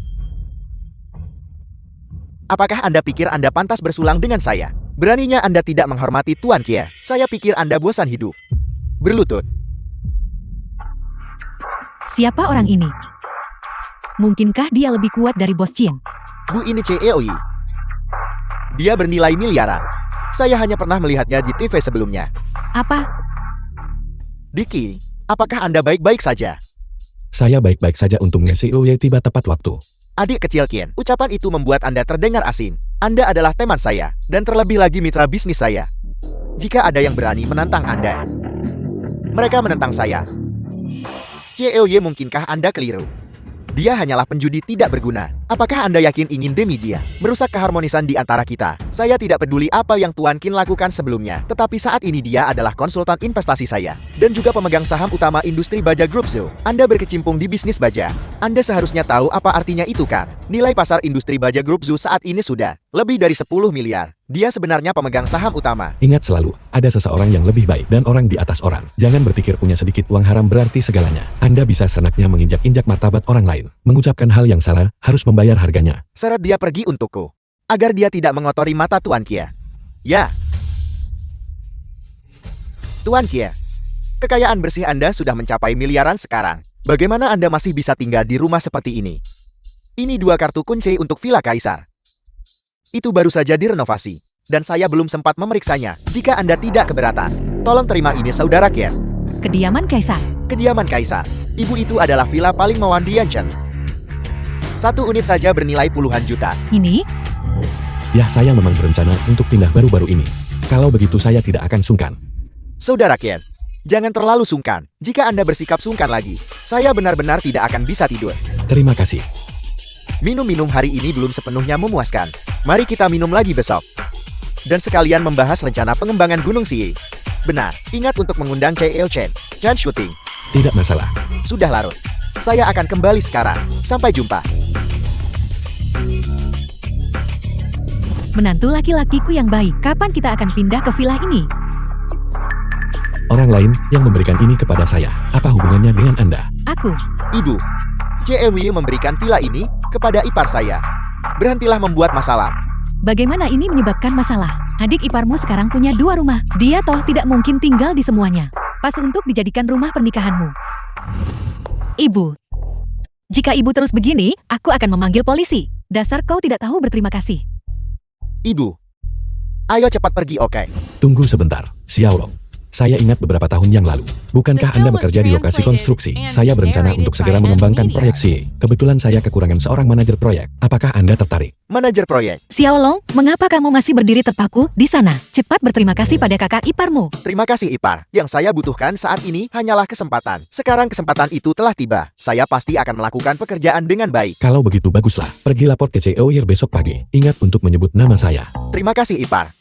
apakah Anda pikir Anda pantas bersulang dengan saya? Beraninya Anda tidak menghormati Tuan Kia. Saya pikir Anda bosan hidup berlutut. Siapa orang ini? Mungkinkah dia lebih kuat dari Bos Qian? Bu, ini CEOY. Dia bernilai miliaran. Saya hanya pernah melihatnya di TV sebelumnya. Apa? Diki, apakah Anda baik-baik saja? saya baik-baik saja, untungnya CEOY tiba tepat waktu. Adik kecil Qian, ucapan itu membuat Anda terdengar asing. Anda adalah teman saya, dan terlebih lagi mitra bisnis saya. Jika ada yang berani menantang Anda, mereka menentang saya. CEOY, mungkinkah Anda keliru? Dia hanyalah penjudi tidak berguna. Apakah Anda yakin ingin demi dia merusak keharmonisan di antara kita? Saya tidak peduli apa yang Tuan Qin lakukan sebelumnya, tetapi saat ini dia adalah konsultan investasi saya dan juga pemegang saham utama industri baja Group Zoo. Anda berkecimpung di bisnis baja. Anda seharusnya tahu apa artinya itu, kan? Nilai pasar industri baja Group Zoo saat ini sudah lebih dari 10 miliar. Dia sebenarnya pemegang saham utama. Ingat selalu, ada seseorang yang lebih baik dan orang di atas orang. Jangan berpikir punya sedikit uang haram berarti segalanya. Anda bisa senaknya menginjak-injak martabat orang lain. Mengucapkan hal yang salah, harus membayar harganya. Seret dia pergi untukku, agar dia tidak mengotori mata Tuan Kia. Ya. Tuan Kia, kekayaan bersih Anda sudah mencapai miliaran sekarang. Bagaimana Anda masih bisa tinggal di rumah seperti ini? Ini 2 kartu kunci untuk Villa Kaisar. Itu baru saja direnovasi, dan saya belum sempat memeriksanya. Jika Anda tidak keberatan, tolong terima ini, Saudara Kia. Kediaman Kaisar. Kediaman Kaisar. Ibu itu adalah villa paling mewah di Yanchen. 1 unit saja bernilai puluhan juta. Ini? Ya, saya memang berencana untuk pindah baru-baru ini. Kalau begitu saya tidak akan sungkan. Saudara Kian, Jangan terlalu sungkan. Jika Anda bersikap sungkan lagi, saya benar-benar tidak akan bisa tidur. Terima kasih. Minum-minum hari ini belum sepenuhnya memuaskan. Mari kita minum lagi besok. Dan sekalian membahas rencana pengembangan Gunung Xie. Benar, ingat untuk mengundang CL Chen. Chan Shooting. Tidak masalah. Sudah larut. Saya akan kembali sekarang. Sampai jumpa. Menantu laki-lakiku yang baik, kapan kita akan pindah ke villa ini? Orang lain yang memberikan ini kepada saya. Apa hubungannya dengan Anda? Aku. Ibu, CLW memberikan villa ini kepada ipar saya. Berhentilah membuat masalah. Bagaimana ini menyebabkan masalah? Adik iparmu sekarang punya 2 rumah. Dia toh tidak mungkin tinggal di semuanya. Pas untuk dijadikan rumah pernikahanmu. Ibu. Jika ibu terus begini, aku akan memanggil polisi. Dasar kau tidak tahu berterima kasih. Ibu, ayo cepat pergi, oke? Tunggu sebentar, Xiaolong. Saya ingat beberapa tahun yang lalu. Bukankah Anda bekerja di lokasi konstruksi? Saya berencana untuk segera mengembangkan proyek Xie. Kebetulan saya kekurangan seorang manajer proyek. Apakah Anda tertarik? Manajer proyek. Xiaolong, mengapa kamu masih berdiri terpaku di sana? Cepat berterima kasih pada kakak iparmu. Terima kasih, ipar. Yang saya butuhkan saat ini hanyalah kesempatan. Sekarang kesempatan itu telah tiba. Saya pasti akan melakukan pekerjaan dengan baik. Kalau begitu baguslah. Pergi lapor ke COIR besok pagi. Ingat untuk menyebut nama saya. Terima kasih, ipar.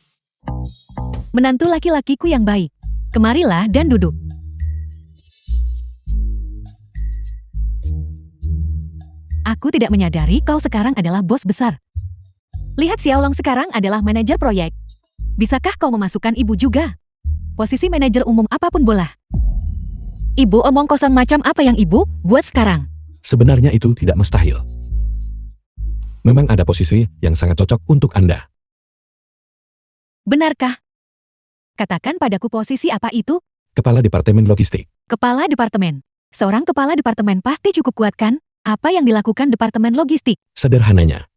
Menantu laki-lakiku yang baik. Kemarilah dan duduk. Aku tidak menyadari kau sekarang adalah bos besar. Lihat Xiaolong sekarang adalah manajer proyek. Bisakah kau memasukkan ibu juga? Posisi manajer umum apapun boleh. Ibu omong kosong macam apa yang ibu buat sekarang? Sebenarnya itu tidak mustahil. Memang ada posisi yang sangat cocok untuk Anda. Benarkah? Katakan padaku posisi apa itu? Kepala Departemen Logistik. Kepala departemen. Seorang kepala departemen pasti cukup kuat kan? Apa yang dilakukan departemen logistik? Sederhananya.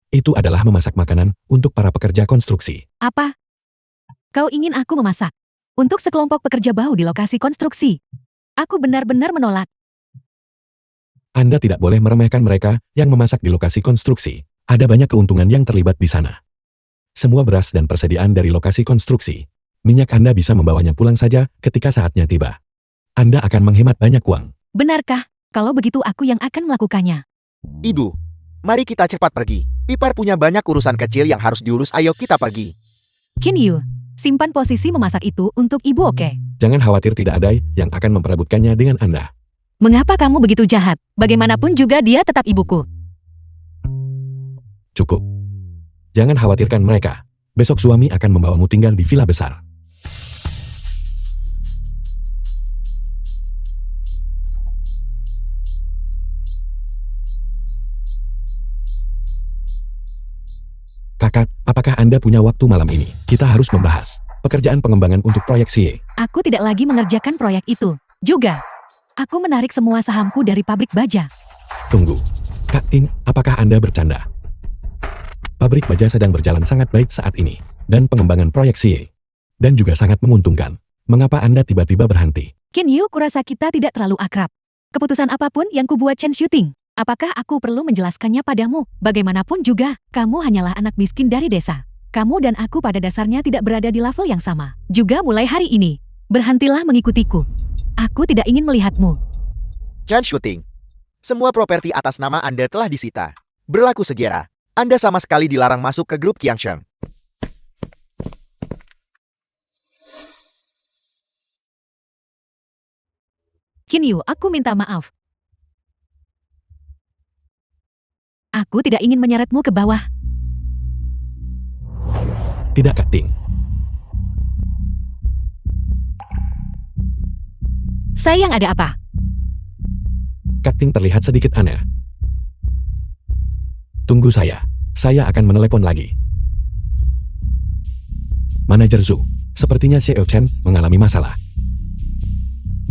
Itu adalah memasak makanan untuk para pekerja konstruksi. Apa? Kau ingin aku memasak? Untuk sekelompok pekerja bau di lokasi konstruksi? Aku benar-benar menolak. Anda tidak boleh meremehkan mereka yang memasak di lokasi konstruksi. Ada banyak keuntungan yang terlibat di sana. Semua beras dan persediaan dari lokasi konstruksi. Minyak Anda bisa membawanya pulang saja ketika saatnya tiba. Anda akan menghemat banyak uang. Benarkah? Kalau begitu aku yang akan melakukannya. Ibu, mari kita cepat pergi. Ipar punya banyak urusan kecil yang harus diurus. Ayo kita pergi. Qin Yu, simpan posisi memasak itu untuk ibu, oke? Jangan khawatir, tidak ada yang akan memperebutkannya dengan Anda. Mengapa kamu begitu jahat? Bagaimanapun juga dia tetap ibuku. Cukup. Jangan khawatirkan mereka. Besok suami akan membawamu tinggal di villa besar. Kakak, apakah Anda punya waktu malam ini? Kita harus membahas pekerjaan pengembangan untuk proyek Xie. Aku tidak lagi mengerjakan proyek itu. Juga, aku menarik semua sahamku dari pabrik baja. Tunggu. Kak Ting, apakah Anda bercanda? Pabrik baja sedang berjalan sangat baik saat ini. Dan pengembangan proyek Xie. Dan juga sangat menguntungkan. Mengapa Anda tiba-tiba berhenti? Qin Yu, kurasa kita tidak terlalu akrab. Keputusan apapun yang kubuat Chen Shooting. Apakah aku perlu menjelaskannya padamu? Bagaimanapun juga, kamu hanyalah anak miskin dari desa. Kamu dan aku pada dasarnya tidak berada di level yang sama. Juga mulai hari ini, berhentilah mengikutiku. Aku tidak ingin melihatmu. Chan Shooting. Semua properti atas nama Anda telah disita. Berlaku segera. Anda sama sekali dilarang masuk ke grup Qiangsheng. Qin Yu, aku minta maaf. Aku tidak ingin menyeretmu ke bawah. Tidak, Kak Ting. Sayang, ada apa? Kak Ting terlihat sedikit aneh. Tunggu saya akan menelepon lagi. Manajer Zhu, sepertinya Xiao Chen mengalami masalah.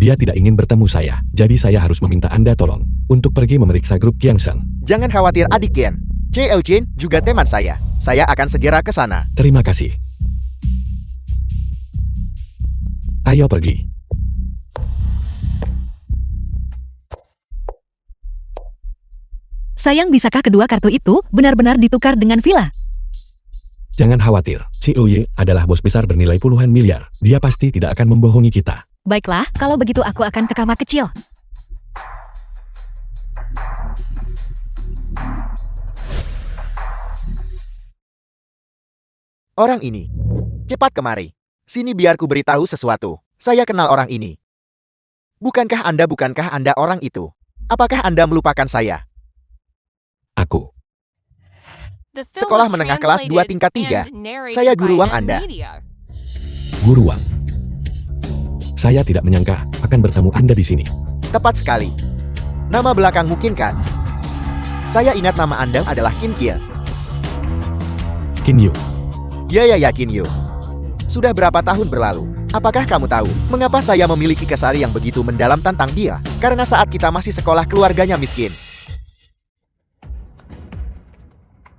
Dia tidak ingin bertemu saya, jadi saya harus meminta Anda tolong untuk pergi memeriksa grup Qiangsheng. Jangan khawatir, adik Qian. Chen juga teman saya. Saya akan segera ke sana. Terima kasih. Ayo pergi. Sayang, bisakah kedua kartu itu benar-benar ditukar dengan villa? Jangan khawatir, si Oye adalah bos besar bernilai puluhan miliar. Dia pasti tidak akan membohongi kita. Baiklah, kalau begitu aku akan ke kamar kecil. Orang ini. Cepat kemari. Sini biar ku beritahu sesuatu. Saya kenal orang ini. Bukankah Anda orang itu? Apakah Anda melupakan saya? Aku. The film Sekolah was menengah kelas 2 tingkat 3. translated and narrated Saya by guru Wang Anda. Media. Guru Wang. Saya tidak menyangka akan bertemu Anda di sini. Tepat sekali. Nama belakang mungkin kan? Saya ingat nama Anda adalah Qin Kia. Qin Yu. Ya Qin Yu. Sudah berapa tahun berlalu? Apakah kamu tahu mengapa saya memiliki kesari yang begitu mendalam tentang dia? Karena saat kita masih sekolah keluarganya miskin.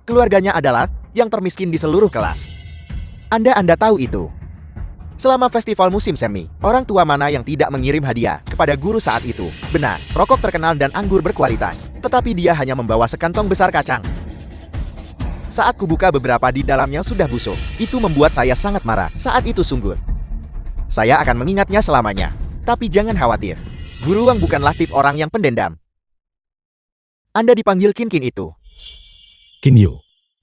Keluarganya adalah yang termiskin di seluruh kelas. Anda tahu itu. Selama festival musim semi, orang tua mana yang tidak mengirim hadiah kepada guru saat itu? Benar, rokok terkenal dan anggur berkualitas. Tetapi dia hanya membawa sekantong besar kacang. Saat kubuka beberapa di dalamnya sudah busuk. Itu membuat saya sangat marah. Saat itu sungguh. Saya akan mengingatnya selamanya. Tapi jangan khawatir. Guru Wang bukanlah tip orang yang pendendam. Anda dipanggil Qin itu. Qin Yu.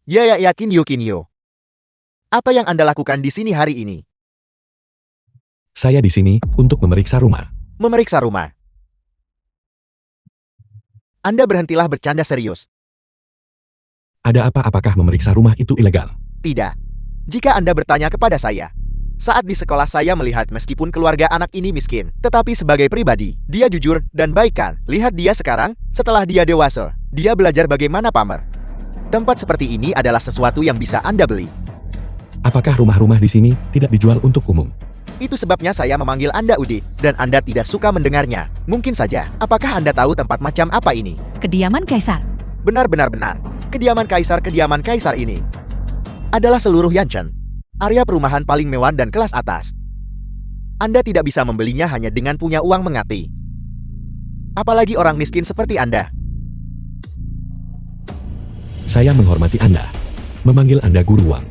Ya Qin Yu. Apa yang Anda lakukan di sini hari ini? Saya di sini untuk memeriksa rumah. Memeriksa rumah. Anda berhentilah bercanda serius. Ada apa? Apakah memeriksa rumah itu ilegal? Tidak. Jika Anda bertanya kepada saya. Saat di sekolah saya melihat meskipun keluarga anak ini miskin, tetapi sebagai pribadi, dia jujur dan baik kan? Lihat dia sekarang, setelah dia dewasa, dia belajar bagaimana pamer. Tempat seperti ini adalah sesuatu yang bisa Anda beli. Apakah rumah-rumah di sini tidak dijual untuk umum? Itu sebabnya saya memanggil Anda Udit, dan Anda tidak suka mendengarnya. Mungkin saja, apakah Anda tahu tempat macam apa ini? Kediaman Kaisar. Benar. Kediaman Kaisar ini adalah seluruh Yanchen. Area perumahan paling mewah dan kelas atas. Anda tidak bisa membelinya hanya dengan punya uang mengati. Apalagi orang miskin seperti Anda. Saya menghormati Anda. Memanggil Anda Guru Wang.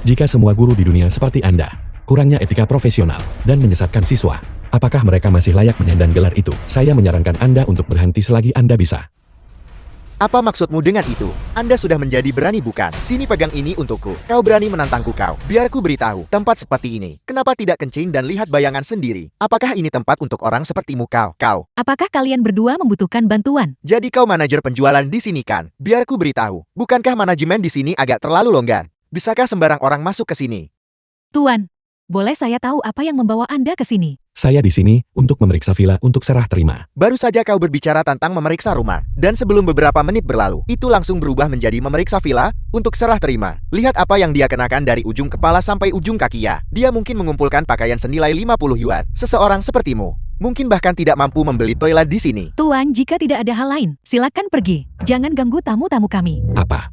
Jika semua guru di dunia seperti Anda, kurangnya etika profesional dan menyesatkan siswa, apakah mereka masih layak menyandang gelar itu? Saya menyarankan Anda untuk berhenti selagi Anda bisa. Apa maksudmu dengan itu? Anda sudah menjadi berani bukan? Sini pegang ini untukku. Kau berani menantangku kau. Biar ku beritahu, tempat seperti ini, kenapa tidak kencing dan lihat bayangan sendiri? Apakah ini tempat untuk orang sepertimu kau? Apakah kalian berdua membutuhkan bantuan? Jadi kau manajer penjualan di sini kan? Biar ku beritahu, bukankah manajemen di sini agak terlalu longgar? Bisakah sembarang orang masuk ke sini? Tuan, boleh saya tahu apa yang membawa Anda ke sini? Saya di sini untuk memeriksa villa untuk serah terima. Baru saja kau berbicara tentang memeriksa rumah, dan sebelum beberapa menit berlalu, itu langsung berubah menjadi memeriksa villa untuk serah terima. Lihat apa yang dia kenakan dari ujung kepala sampai ujung kakinya. Dia mungkin mengumpulkan pakaian senilai 50 yuan. Seseorang sepertimu mungkin bahkan tidak mampu membeli toilet di sini. Tuan, jika tidak ada hal lain, silakan pergi. Jangan ganggu tamu-tamu kami. Apa?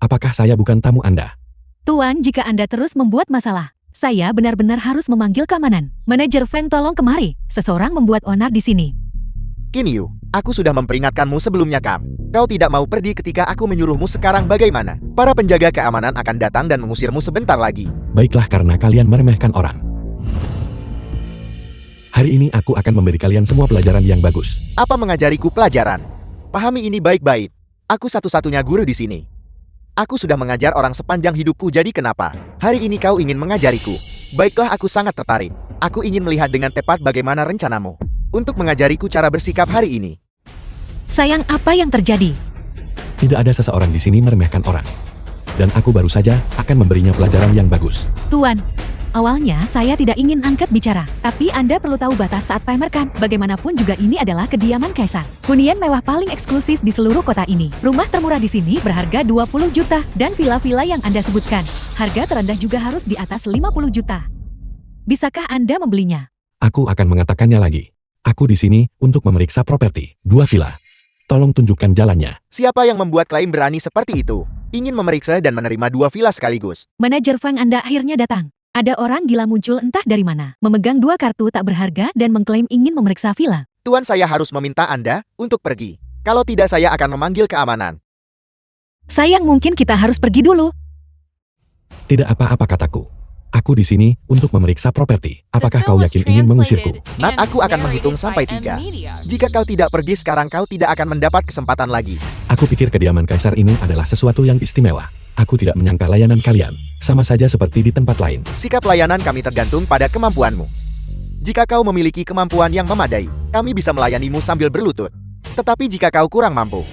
Apakah saya bukan tamu Anda? Tuan, jika Anda terus membuat masalah, saya benar-benar harus memanggil keamanan. Manajer Feng, tolong kemari. Seseorang membuat onar di sini. Qin Yu, aku sudah memperingatkanmu sebelumnya Kam. Kau tidak mau pergi ketika aku menyuruhmu. Sekarang bagaimana? Para penjaga keamanan akan datang dan mengusirmu sebentar lagi. Baiklah, karena kalian meremehkan orang. Hari ini aku akan memberi kalian semua pelajaran yang bagus. Apa mengajariku pelajaran? Pahami ini baik-baik. Aku satu-satunya guru di sini. Aku sudah mengajar orang sepanjang hidupku, jadi kenapa hari ini kau ingin mengajariku? Baiklah, aku sangat tertarik. Aku ingin melihat dengan tepat bagaimana rencanamu untuk mengajariku cara bersikap hari ini. Sayang, apa yang terjadi? Tidak ada seseorang di sini meremehkan orang. Dan aku baru saja akan memberinya pelajaran yang bagus. Tuan, awalnya saya tidak ingin angkat bicara, tapi Anda perlu tahu batas saat pamerkan. Bagaimanapun juga ini adalah kediaman Kaisar. Hunian mewah paling eksklusif di seluruh kota ini. Rumah termurah di sini berharga 20 juta, dan villa-villa yang Anda sebutkan, harga terendah juga harus di atas 50 juta. Bisakah Anda membelinya? Aku akan mengatakannya lagi. Aku di sini untuk memeriksa properti 2 villa. Tolong tunjukkan jalannya. Siapa yang membuat klaim berani seperti itu? Ingin memeriksa dan menerima 2 villa sekaligus. Manajer Feng Anda akhirnya datang. Ada orang gila muncul entah dari mana, memegang 2 kartu tak berharga dan mengklaim ingin memeriksa villa. Tuan, saya harus meminta Anda untuk pergi. Kalau tidak, saya akan memanggil keamanan. Sayang, mungkin kita harus pergi dulu. Tidak apa-apa kataku. Aku di sini untuk memeriksa properti. The Apakah film kau was yakin ingin mengusirku? translated Nat, and aku akan narrated menghitung by sampai M. 3. Media. Jika kau tidak pergi sekarang, kau tidak akan mendapat kesempatan lagi. Aku pikir kediaman kaisar ini adalah sesuatu yang istimewa. Aku tidak menyangka layanan kalian. Sama saja seperti di tempat lain. Sikap layanan kami tergantung pada kemampuanmu. Jika kau memiliki kemampuan yang memadai, kami bisa melayanimu sambil berlutut. Tetapi jika kau kurang mampu,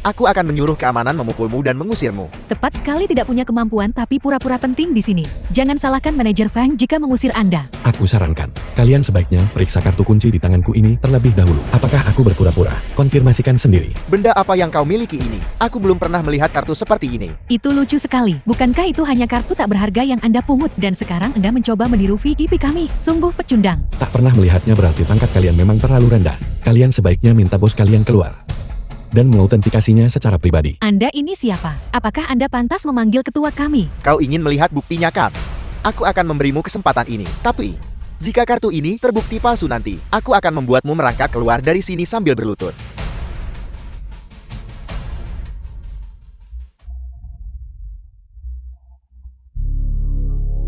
aku akan menyuruh keamanan memukulmu dan mengusirmu. Tepat sekali tidak punya kemampuan tapi pura-pura penting di sini. Jangan salahkan manajer Feng jika mengusir Anda. Aku sarankan, kalian sebaiknya periksa kartu kunci di tanganku ini terlebih dahulu. Apakah aku berpura-pura? Konfirmasikan sendiri. Benda apa yang kau miliki ini? Aku belum pernah melihat kartu seperti ini. Itu lucu sekali. Bukankah itu hanya kartu tak berharga yang Anda pungut dan sekarang Anda mencoba meniru VDP kami? Sungguh pecundang. Tak pernah melihatnya berarti pangkat kalian memang terlalu rendah. Kalian sebaiknya minta bos kalian keluar dan mengautentikasinya secara pribadi. Anda ini siapa? Apakah Anda pantas memanggil ketua kami? Kau ingin melihat buktinya, kan? Aku akan memberimu kesempatan ini. Tapi, jika kartu ini terbukti palsu nanti, aku akan membuatmu merangkak keluar dari sini sambil berlutut.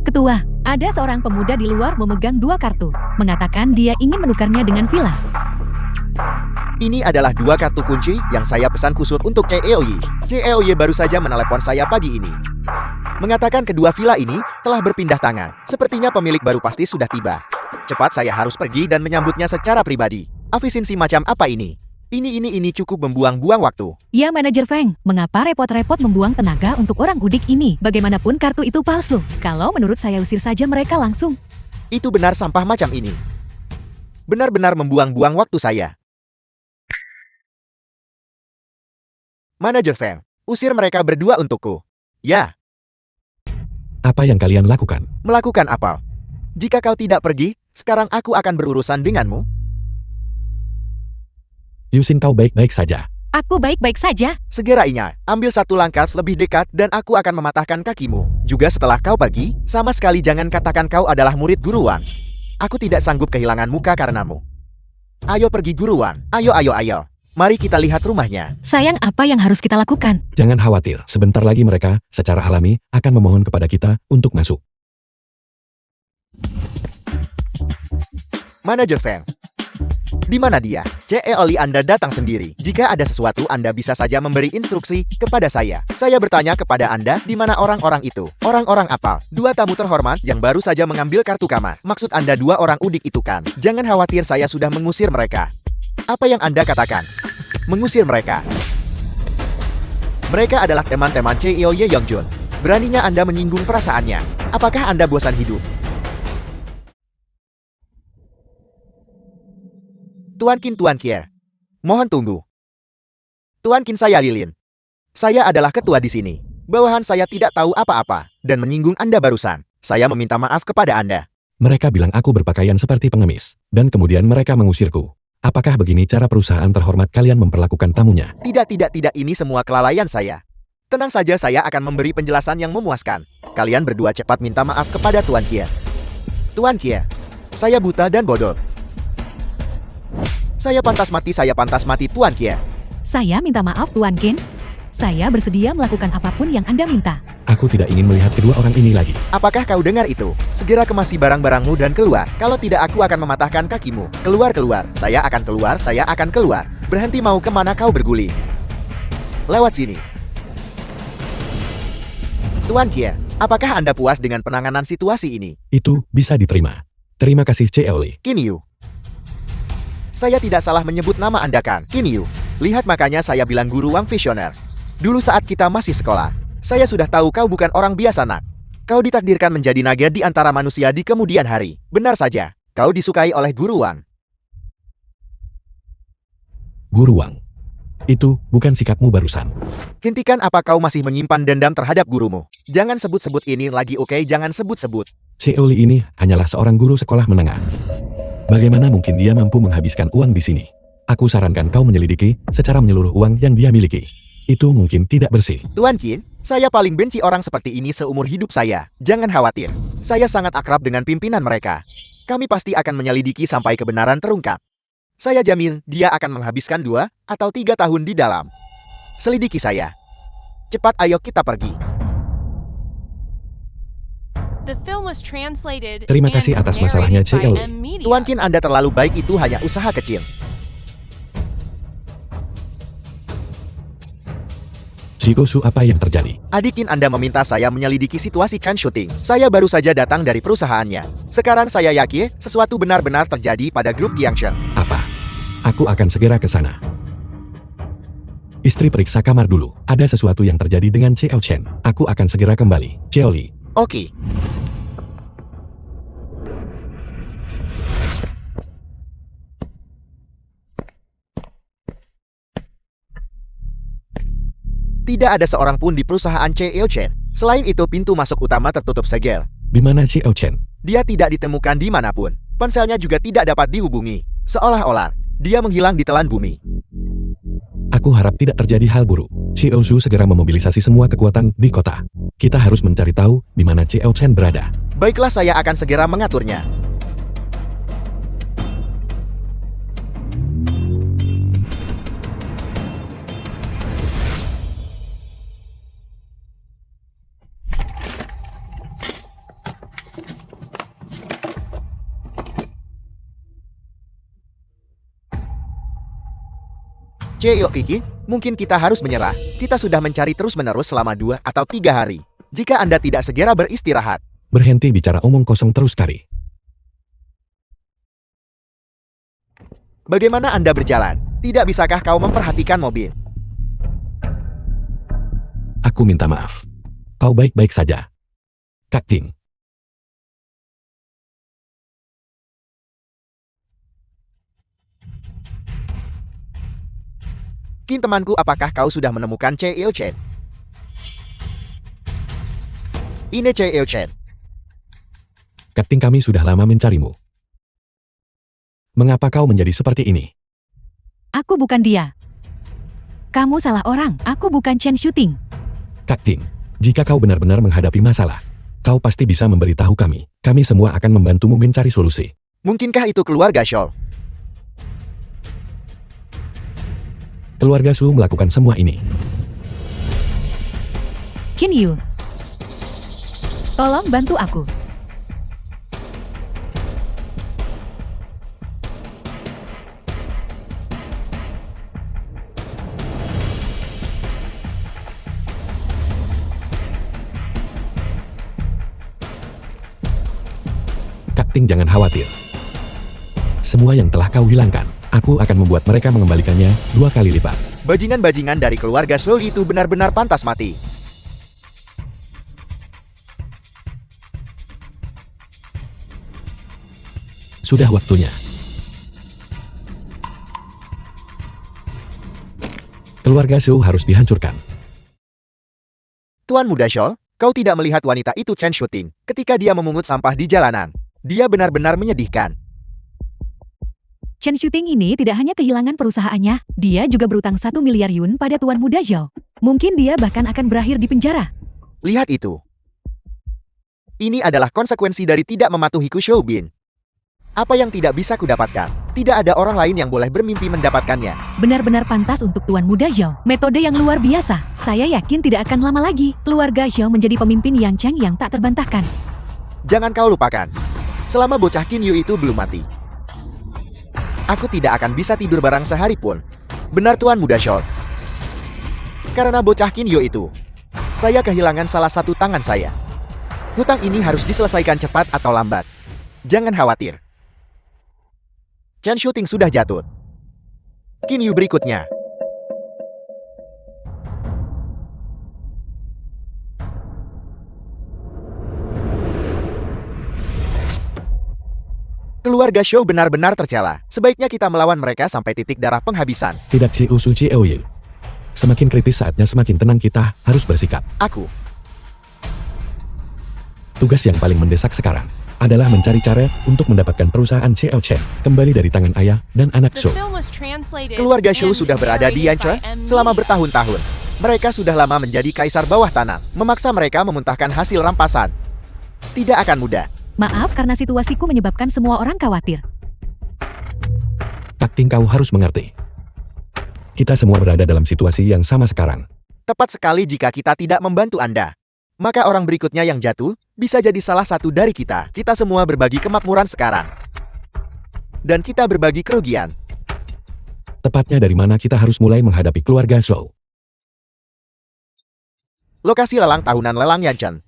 Ketua, ada seorang pemuda di luar memegang 2 kartu. Mengatakan dia ingin menukarnya dengan villa. Ini adalah 2 kartu kunci yang saya pesan khusus untuk CEOY. CEOY baru saja menelepon saya pagi ini. Mengatakan kedua villa ini telah berpindah tangan. Sepertinya pemilik baru pasti sudah tiba. Cepat, saya harus pergi dan menyambutnya secara pribadi. Efisiensi macam apa ini? Ini cukup membuang-buang waktu. Ya manajer Feng, mengapa repot-repot membuang tenaga untuk orang udik ini? Bagaimanapun kartu itu palsu. Kalau menurut saya usir saja mereka langsung. Itu benar sampah macam ini. Benar-benar membuang-buang waktu saya. Manajer Feng, usir mereka berdua untukku. Ya, Apa yang kalian lakukan? melakukan apa? Jika kau tidak pergi, sekarang aku akan berurusan denganmu. Yusin, kau baik-baik saja. Aku baik-baik saja. Segerainya, ambil 1 langkah lebih dekat dan aku akan mematahkan kakimu. Juga setelah kau pergi, sama sekali jangan katakan kau adalah murid Guru Wang. Aku tidak sanggup kehilangan muka karenamu. Ayo pergi Guru Wang. Ayo. Mari kita lihat rumahnya. Sayang, apa yang harus kita lakukan? Jangan khawatir, sebentar lagi mereka secara alami akan memohon kepada kita untuk masuk. Manajer Feng, di mana dia? CEOY Anda datang sendiri. Jika ada sesuatu, Anda bisa saja memberi instruksi kepada saya. Saya bertanya kepada Anda, di mana orang-orang itu? Orang-orang apa? 2 tamu terhormat yang baru saja mengambil kartu kamar. Maksud Anda 2 orang udik itu, kan? Jangan khawatir, saya sudah mengusir mereka. Apa yang Anda katakan? Mengusir mereka. Mereka adalah teman-teman CEOY Yongjun. Beraninya Anda menyinggung perasaannya. Apakah Anda bosan hidup? Tuan Kier. Mohon tunggu. Tuan Qin, saya Lilin. Saya adalah ketua di sini. Bawahan saya tidak tahu apa-apa dan menyinggung Anda barusan. Saya meminta maaf kepada Anda. Mereka bilang aku berpakaian seperti pengemis, dan kemudian mereka mengusirku. Apakah begini cara perusahaan terhormat kalian memperlakukan tamunya? Tidak, ini semua kelalaian saya. Tenang saja, saya akan memberi penjelasan yang memuaskan. Kalian berdua cepat minta maaf kepada Tuan Kier. Tuan Kier, saya buta dan bodoh. Saya pantas mati, Tuan Kier. Saya minta maaf Tuan Qin. Saya bersedia melakukan apapun yang Anda minta. Aku tidak ingin melihat kedua orang ini lagi. Apakah kau dengar itu? Segera kemasi barang-barangmu dan keluar. Kalau tidak, aku akan mematahkan kakimu. Keluar. Saya akan keluar. Berhenti, mau kemana kau berguling? Lewat sini. Tuan Kier, apakah Anda puas dengan penanganan situasi ini? Itu bisa diterima. Terima kasih CEOY. Qin Yu. Saya tidak salah menyebut nama Anda, kan? Qin Yu. Lihat, makanya saya bilang Guru Wang visioner. Dulu saat kita masih sekolah, saya sudah tahu kau bukan orang biasa, Nak. Kau ditakdirkan menjadi naga di antara manusia di kemudian hari. Benar saja, kau disukai oleh Guru Wang. Guru Wang. Itu bukan sikapmu barusan. Hentikan, apa kau masih menyimpan dendam terhadap gurumu? Jangan sebut-sebut ini lagi, oke? Jangan sebut-sebut. CEOY ini hanyalah seorang guru sekolah menengah. Bagaimana mungkin dia mampu menghabiskan uang di sini? Aku sarankan kau menyelidiki secara menyeluruh uang yang dia miliki. Itu mungkin tidak bersih. Tuan Qin, saya paling benci orang seperti ini seumur hidup saya. Jangan khawatir, saya sangat akrab dengan pimpinan mereka. Kami pasti akan menyelidiki sampai kebenaran terungkap. Saya jamin dia akan menghabiskan 2 atau 3 tahun di dalam. Selidiki saya. Cepat, ayo kita pergi. The film was translated Terima and kasih atas masalahnya, narrated by CLE. M Media. Tuan Qin, Anda terlalu baik, itu hanya usaha kecil. Chiosu, apa yang terjadi? Adik Qin Anda meminta saya menyelidiki situasi Chen Shooting. Saya baru saja datang dari perusahaannya. Sekarang saya yakin sesuatu benar-benar terjadi pada grup Qiangshen. Apa? Aku akan segera ke sana. Istri, periksa kamar dulu. Ada sesuatu yang terjadi dengan Xiao Chen. Aku akan segera kembali. Xiaoli. Oke. Tidak ada seorang pun di perusahaan Xiao Chen. Selain itu, pintu masuk utama tertutup segel. Di mana Xiao Chen? Dia tidak ditemukan dimanapun. Ponselnya juga tidak dapat dihubungi. Seolah-olah, dia menghilang di telan bumi. Aku harap tidak terjadi hal buruk. Chiosu segera memobilisasi semua kekuatan di kota. Kita harus mencari tahu di mana Xiao Chen berada. Baiklah, saya akan segera mengaturnya. Cio Kiki, mungkin kita harus menyerah. Kita sudah mencari terus-menerus selama 2 atau 3 hari. Jika Anda tidak segera beristirahat, Berhenti bicara omong kosong terus, Kari. bagaimana Anda berjalan? Tidak bisakah kau memperhatikan mobil? Aku minta maaf. Kau baik-baik saja. Kak Ting. Qin, temanku, apakah kau sudah menemukan Cio Chen? Ini Cio Chen. Kak Ting, kami sudah lama mencarimu. Mengapa kau menjadi seperti ini? Aku bukan dia. Kamu salah orang, aku bukan Chen Shooting. Kak Ting, jika kau benar-benar menghadapi masalah, kau pasti bisa memberitahu kami. Kami semua akan membantumu mencari solusi. Mungkinkah itu keluarga Shaw? Keluarga Su melakukan semua ini. Qin Yu, tolong bantu aku. Kak Ting, jangan khawatir. Semua yang telah kau hilangkan, aku akan membuat mereka mengembalikannya 2 kali lipat. Bajingan-bajingan dari keluarga Shaw itu benar-benar pantas mati. Sudah waktunya. Keluarga Su harus dihancurkan. Tuan Muda Shaw, kau tidak melihat wanita itu Chen Shooting ketika dia memungut sampah di jalanan. Dia benar-benar menyedihkan. Chen Shooting ini tidak hanya kehilangan perusahaannya, dia juga berutang 1 miliar yun pada Tuan Muda Zhao. Mungkin dia bahkan akan berakhir di penjara. Lihat itu. Ini adalah konsekuensi dari tidak mematuhi Shou Bin. Apa yang tidak bisa kudapatkan? Tidak ada orang lain yang boleh bermimpi mendapatkannya. Benar-benar pantas untuk Tuan Muda Zhao. Metode yang luar biasa. Saya yakin tidak akan lama lagi. Keluarga Zhao menjadi pemimpin Yang Cheng yang tak terbantahkan. Jangan kau lupakan. Selama bocah Qin Yu itu belum mati, aku tidak akan bisa tidur barang sehari pun. Benar, Tuan Muda Shaw. Karena bocah Qin Yu itu, saya kehilangan salah satu tangan saya. Hutang ini harus diselesaikan cepat atau lambat. Jangan khawatir. Chen Shooting sudah jatuh. Qin Yu berikutnya. Keluarga Shaw benar-benar tercela. Sebaiknya kita melawan mereka sampai titik darah penghabisan. Tidak, Chiosu Chioye. Semakin kritis saatnya semakin tenang, kita harus bersikap. Aku. Tugas yang paling mendesak sekarang adalah mencari cara untuk mendapatkan perusahaan Xiao Chen kembali dari tangan ayah dan anak The Su. film was translated Keluarga Shaw and sudah berada di narrated Yanchuan by M selama Media. bertahun-tahun. Mereka sudah lama menjadi kaisar bawah tanah, memaksa mereka memuntahkan hasil rampasan. Tidak akan mudah. Maaf karena situasiku menyebabkan semua orang khawatir. Kak Ting, kau harus mengerti. Kita semua berada dalam situasi yang sama sekarang. Tepat sekali jika kita tidak membantu Anda. maka orang berikutnya yang jatuh bisa jadi salah satu dari kita. Kita semua berbagi kemakmuran sekarang. Dan kita berbagi kerugian. Tepatnya dari mana kita harus mulai menghadapi keluarga Zhou. Lokasi lelang tahunan lelang Yanchen.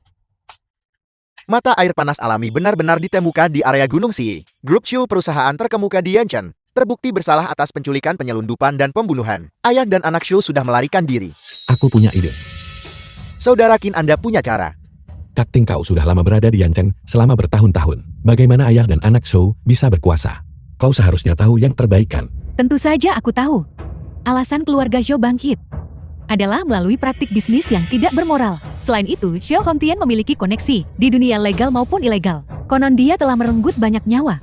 Mata air panas alami benar-benar ditemukan di area Gunung Xi. Grup Shu perusahaan terkemuka di Yanchen terbukti bersalah atas penculikan, penyelundupan, dan pembunuhan. Ayah dan anak Shu sudah melarikan diri. Aku punya ide. Saudara Qin, Anda punya cara. Kakting, kau sudah lama berada di Yanchen selama bertahun-tahun. Bagaimana ayah dan anak Zhou bisa berkuasa? Kau seharusnya tahu yang terbaik kan? Tentu saja aku tahu. Alasan keluarga Zhou bangkit adalah melalui praktik bisnis yang tidak bermoral. Selain itu, Xiao Hongtian memiliki koneksi di dunia legal maupun ilegal. Konon dia telah merenggut banyak nyawa.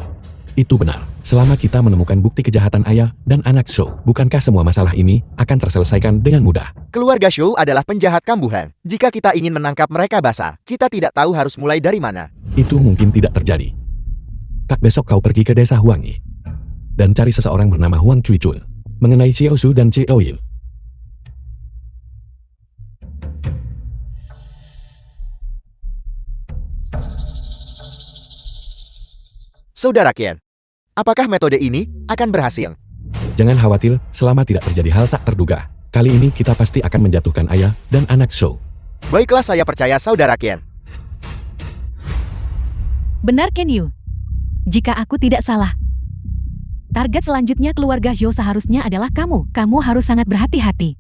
Itu benar. Selama kita menemukan bukti kejahatan ayah dan anak Zhou, bukankah semua masalah ini akan terselesaikan dengan mudah? Keluarga Shu adalah penjahat kambuhan. Jika kita ingin menangkap mereka basah, kita tidak tahu harus mulai dari mana. Itu mungkin tidak terjadi. Tak, besok kau pergi ke desa Huangyi dan cari seseorang bernama Huang Cuicul mengenai Xiao Su dan Xiao Yil. Saudara Qian, apakah metode ini akan berhasil? Jangan khawatir, selama tidak terjadi hal tak terduga. Kali ini kita pasti akan menjatuhkan ayah dan anak Zhou. Baiklah, saya percaya Saudara Qian. Benar, Ken Yu. Jika aku tidak salah, target selanjutnya keluarga Zhou seharusnya adalah kamu. Kamu harus sangat berhati-hati.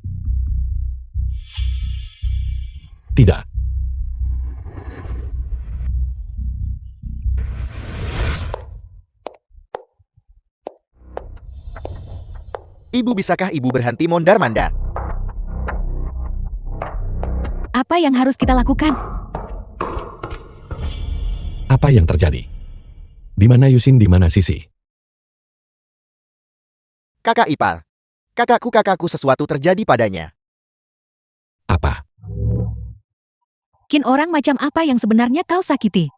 Tidak. Ibu, bisakah ibu berhenti mondar-mandir? Apa yang harus kita lakukan? Apa yang terjadi? Di mana Yusin, di mana Sisi? Kakak ipar. Kakakku, sesuatu terjadi padanya. Apa? Qin, orang macam apa yang sebenarnya kau sakiti?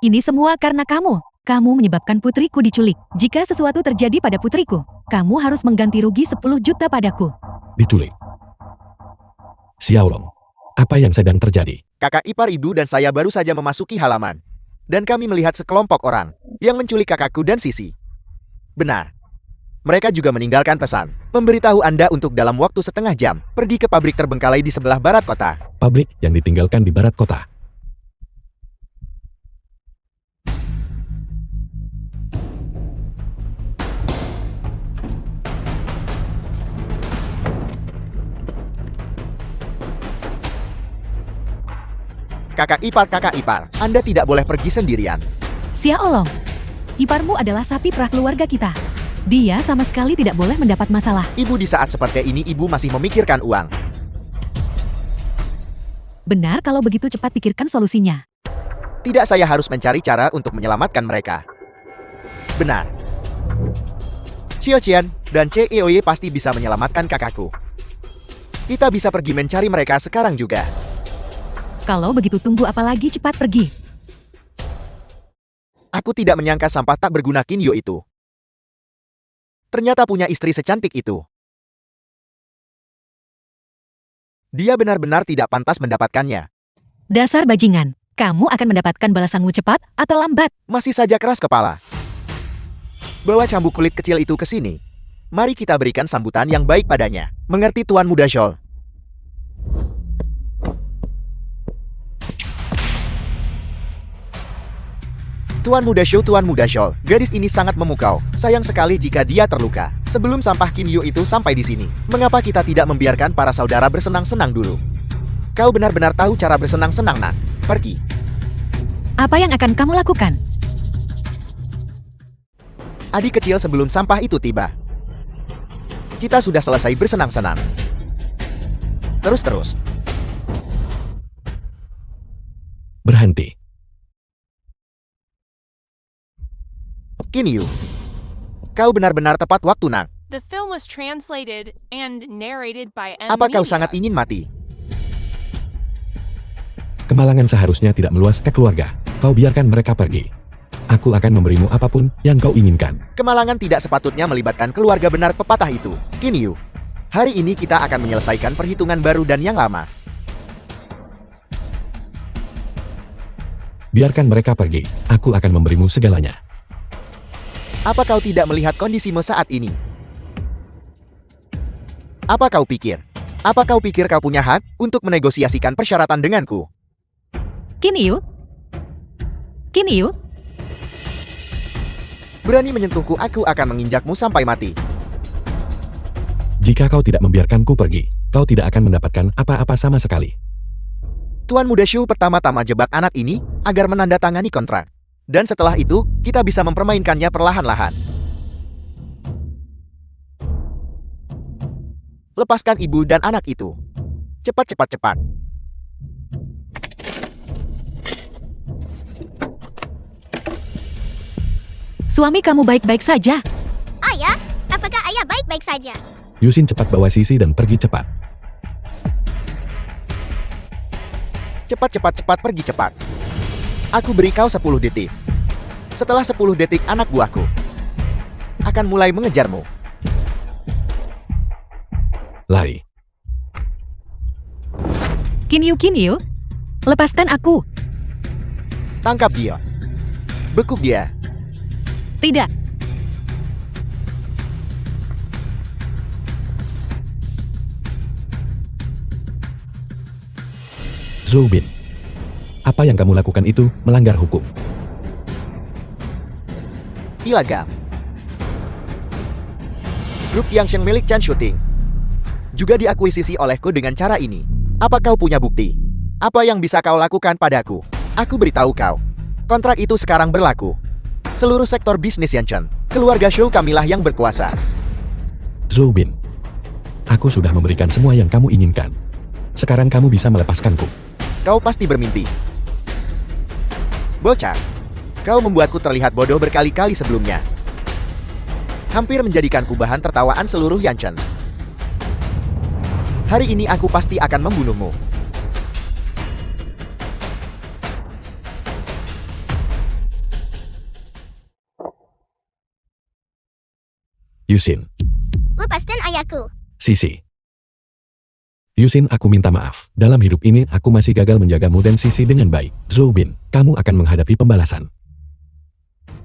Ini semua karena kamu. Kamu menyebabkan putriku diculik. Jika sesuatu terjadi pada putriku, kamu harus mengganti rugi 10 juta padaku. Diculik. Xiaolong, apa yang sedang terjadi? Kakak ipar ibu dan saya baru saja memasuki halaman. Dan kami melihat sekelompok orang yang menculik kakakku dan Sisi. Benar. Mereka juga meninggalkan pesan, memberitahu Anda untuk dalam waktu setengah jam, pergi ke pabrik terbengkalai di sebelah barat kota. Pabrik yang ditinggalkan di barat kota. Kakak ipar, Anda tidak boleh pergi sendirian. Xiaolong, iparmu adalah sapi perah keluarga kita. Dia sama sekali tidak boleh mendapat masalah. Ibu, di saat seperti ini ibu masih memikirkan uang. Benar, kalau begitu cepat pikirkan solusinya. Tidak, saya harus mencari cara untuk menyelamatkan mereka. Benar. Xiao Qian dan Eoye pasti bisa menyelamatkan kakakku. Kita bisa pergi mencari mereka sekarang juga. Kalau begitu tunggu apa lagi, cepat pergi. Aku tidak menyangka sampah tak berguna Kinyo itu ternyata punya istri secantik itu. Dia benar-benar tidak pantas mendapatkannya. Dasar bajingan, kamu akan mendapatkan balasanmu cepat atau lambat. Masih saja keras kepala. Bawa cambuk kulit kecil itu ke sini. Mari kita berikan sambutan yang baik padanya. Mengerti, Tuan Muda Zhou? Tuan Muda Zhou, gadis ini sangat memukau. Sayang sekali jika dia terluka. Sebelum sampah Kinyo itu sampai di sini, mengapa kita tidak membiarkan para saudara bersenang-senang dulu? Kau benar-benar tahu cara bersenang-senang, nak. Pergi. Apa yang akan kamu lakukan? Adik kecil, sebelum sampah itu tiba, kita sudah selesai bersenang-senang. Terus. Berhenti. Kinyo, kau benar-benar tepat waktu, nak. The film was translated and narrated by M. Apa kau Media. sangat ingin mati? Kemalangan seharusnya tidak meluas ke keluarga. Kau biarkan mereka pergi. Aku akan memberimu apapun yang kau inginkan. Kemalangan tidak sepatutnya melibatkan keluarga benar pepatah itu. Kinyo, hari ini kita akan menyelesaikan perhitungan baru dan yang lama. Biarkan mereka pergi. Aku akan memberimu segalanya. Apa kau tidak melihat kondisimu saat ini? Apa kau pikir? Apa kau pikir kau punya hak untuk menegosiasikan persyaratan denganku? Qin Yu? Qin Yu? Berani menyentuhku, aku akan menginjakmu sampai mati. Jika kau tidak membiarkanku pergi, kau tidak akan mendapatkan apa-apa sama sekali. Tuan Muda Shu pertama-tama jebak anak ini agar menandatangani kontrak. Dan setelah itu, kita bisa mempermainkannya perlahan-lahan. Lepaskan ibu dan anak itu. Cepat, cepat, cepat. Suami kamu baik-baik saja. Ayah, apakah ayah baik-baik saja? Yusin cepat bawa Sisi dan pergi cepat. Cepat, cepat, cepat, pergi cepat. Aku beri kau 10 detik. Setelah 10 detik, anak buahku akan mulai mengejarmu. Lari. Qin Yu, lepaskan aku. Tangkap dia. Bekuk dia. Tidak. Zhou Bin. Apa yang kamu lakukan itu melanggar hukum. Ilegal. Grup Tianxiang milik Chan Shooting juga diakuisisi olehku dengan cara ini. Apa kau punya bukti? Apa yang bisa kau lakukan padaku? Aku beritahu kau. Kontrak itu sekarang berlaku. Seluruh sektor bisnis Yanchen, keluarga Shou kamilah yang berkuasa. Zhou Bin. Aku sudah memberikan semua yang kamu inginkan. Sekarang kamu bisa melepaskanku. Kau pasti bermimpi. Bocah, kau membuatku terlihat bodoh berkali-kali sebelumnya. Hampir menjadikanku bahan tertawaan seluruh Yanchen. Hari ini aku pasti akan membunuhmu. Yusin. Lepaskan ayahku. Sisi. Yusin, aku minta maaf. Dalam hidup ini, aku masih gagal menjagamu dan Sisi dengan baik. Zhou Bin, kamu akan menghadapi pembalasan.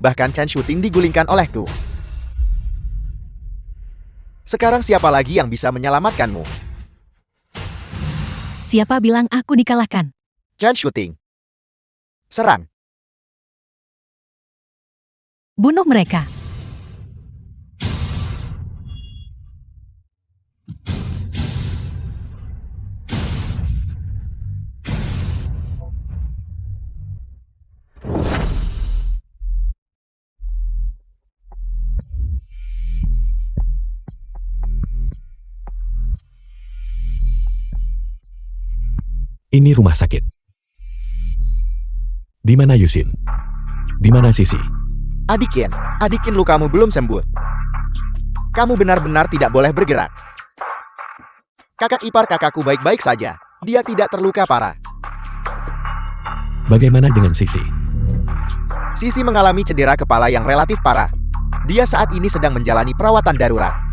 Bahkan Chan Shooting digulingkan olehku. Sekarang siapa lagi yang bisa menyelamatkanmu? Siapa bilang aku dikalahkan? Chan Shooting. Serang. Bunuh mereka. Ini rumah sakit. Di mana Yusin? Di mana Sisi? Adikin lukamu belum sembuh. Kamu benar-benar tidak boleh bergerak. Kakak ipar kakakku baik-baik saja. Dia tidak terluka parah. Bagaimana dengan Sisi? Sisi mengalami cedera kepala yang relatif parah. Dia saat ini sedang menjalani perawatan darurat.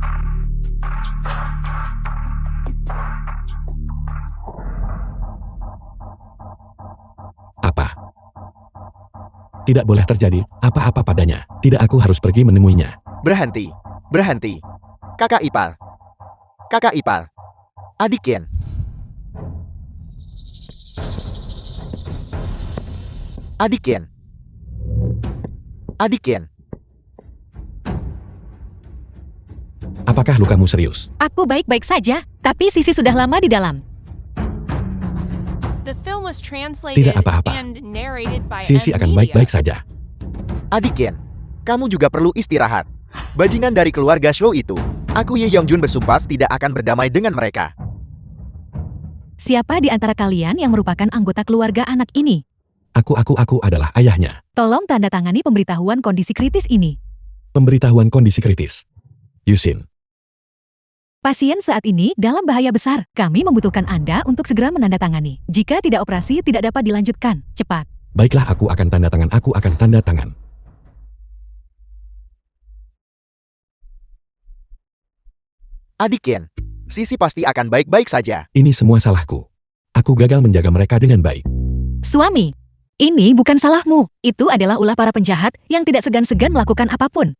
Apa? Tidak boleh terjadi apa-apa padanya. Tidak, aku harus pergi menemuinya. Berhenti. Berhenti. Kakak ipar. Kakak ipar. Adikin. Adikin. Adikin. Apakah lukamu serius? Aku baik-baik saja, tapi Sisi sudah lama di dalam. The film was translated Tidak apa-apa. and narrated by Sisi M akan Media. baik-baik saja. Adikin. Kamu juga perlu istirahat. Bajingan dari keluarga Shou itu. Aku Ye Yongjun bersumpah tidak akan berdamai dengan mereka. Siapa di antara kalian yang merupakan anggota keluarga anak ini? Aku adalah ayahnya. Tolong tanda tangani pemberitahuan kondisi kritis ini. Pemberitahuan kondisi kritis. Yusin. Pasien saat ini dalam bahaya besar. Kami membutuhkan Anda untuk segera menandatangani. Jika tidak, operasi tidak dapat dilanjutkan. Cepat. Baiklah, aku akan tanda tangan. Aku akan tanda tangan. Adikin. Sisi pasti akan baik-baik saja. Ini semua salahku. Aku gagal menjaga mereka dengan baik. Suami, Ini bukan salahmu. Itu adalah ulah para penjahat yang tidak segan-segan melakukan apapun.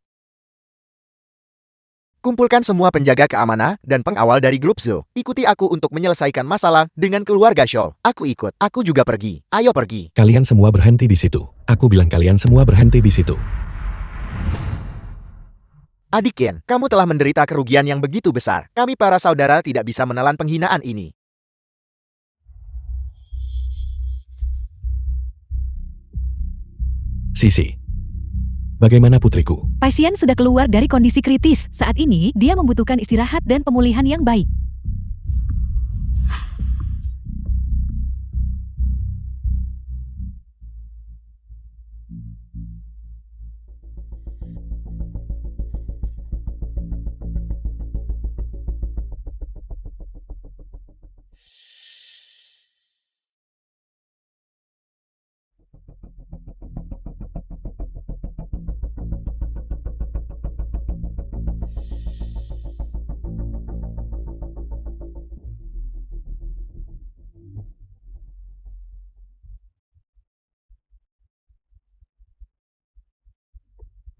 Kumpulkan semua penjaga keamanan dan pengawal dari grup Zo. Ikuti aku untuk menyelesaikan masalah dengan keluarga Shaw. Aku ikut. Aku juga pergi. Ayo pergi. Kalian semua berhenti di situ. Aku bilang kalian semua berhenti di situ. Adik Ken, kamu telah menderita kerugian yang begitu besar. Kami para saudara tidak bisa menelan penghinaan ini. Sisi. Bagaimana putriku? Pasien sudah keluar dari kondisi kritis. Saat ini, dia membutuhkan istirahat dan pemulihan yang baik.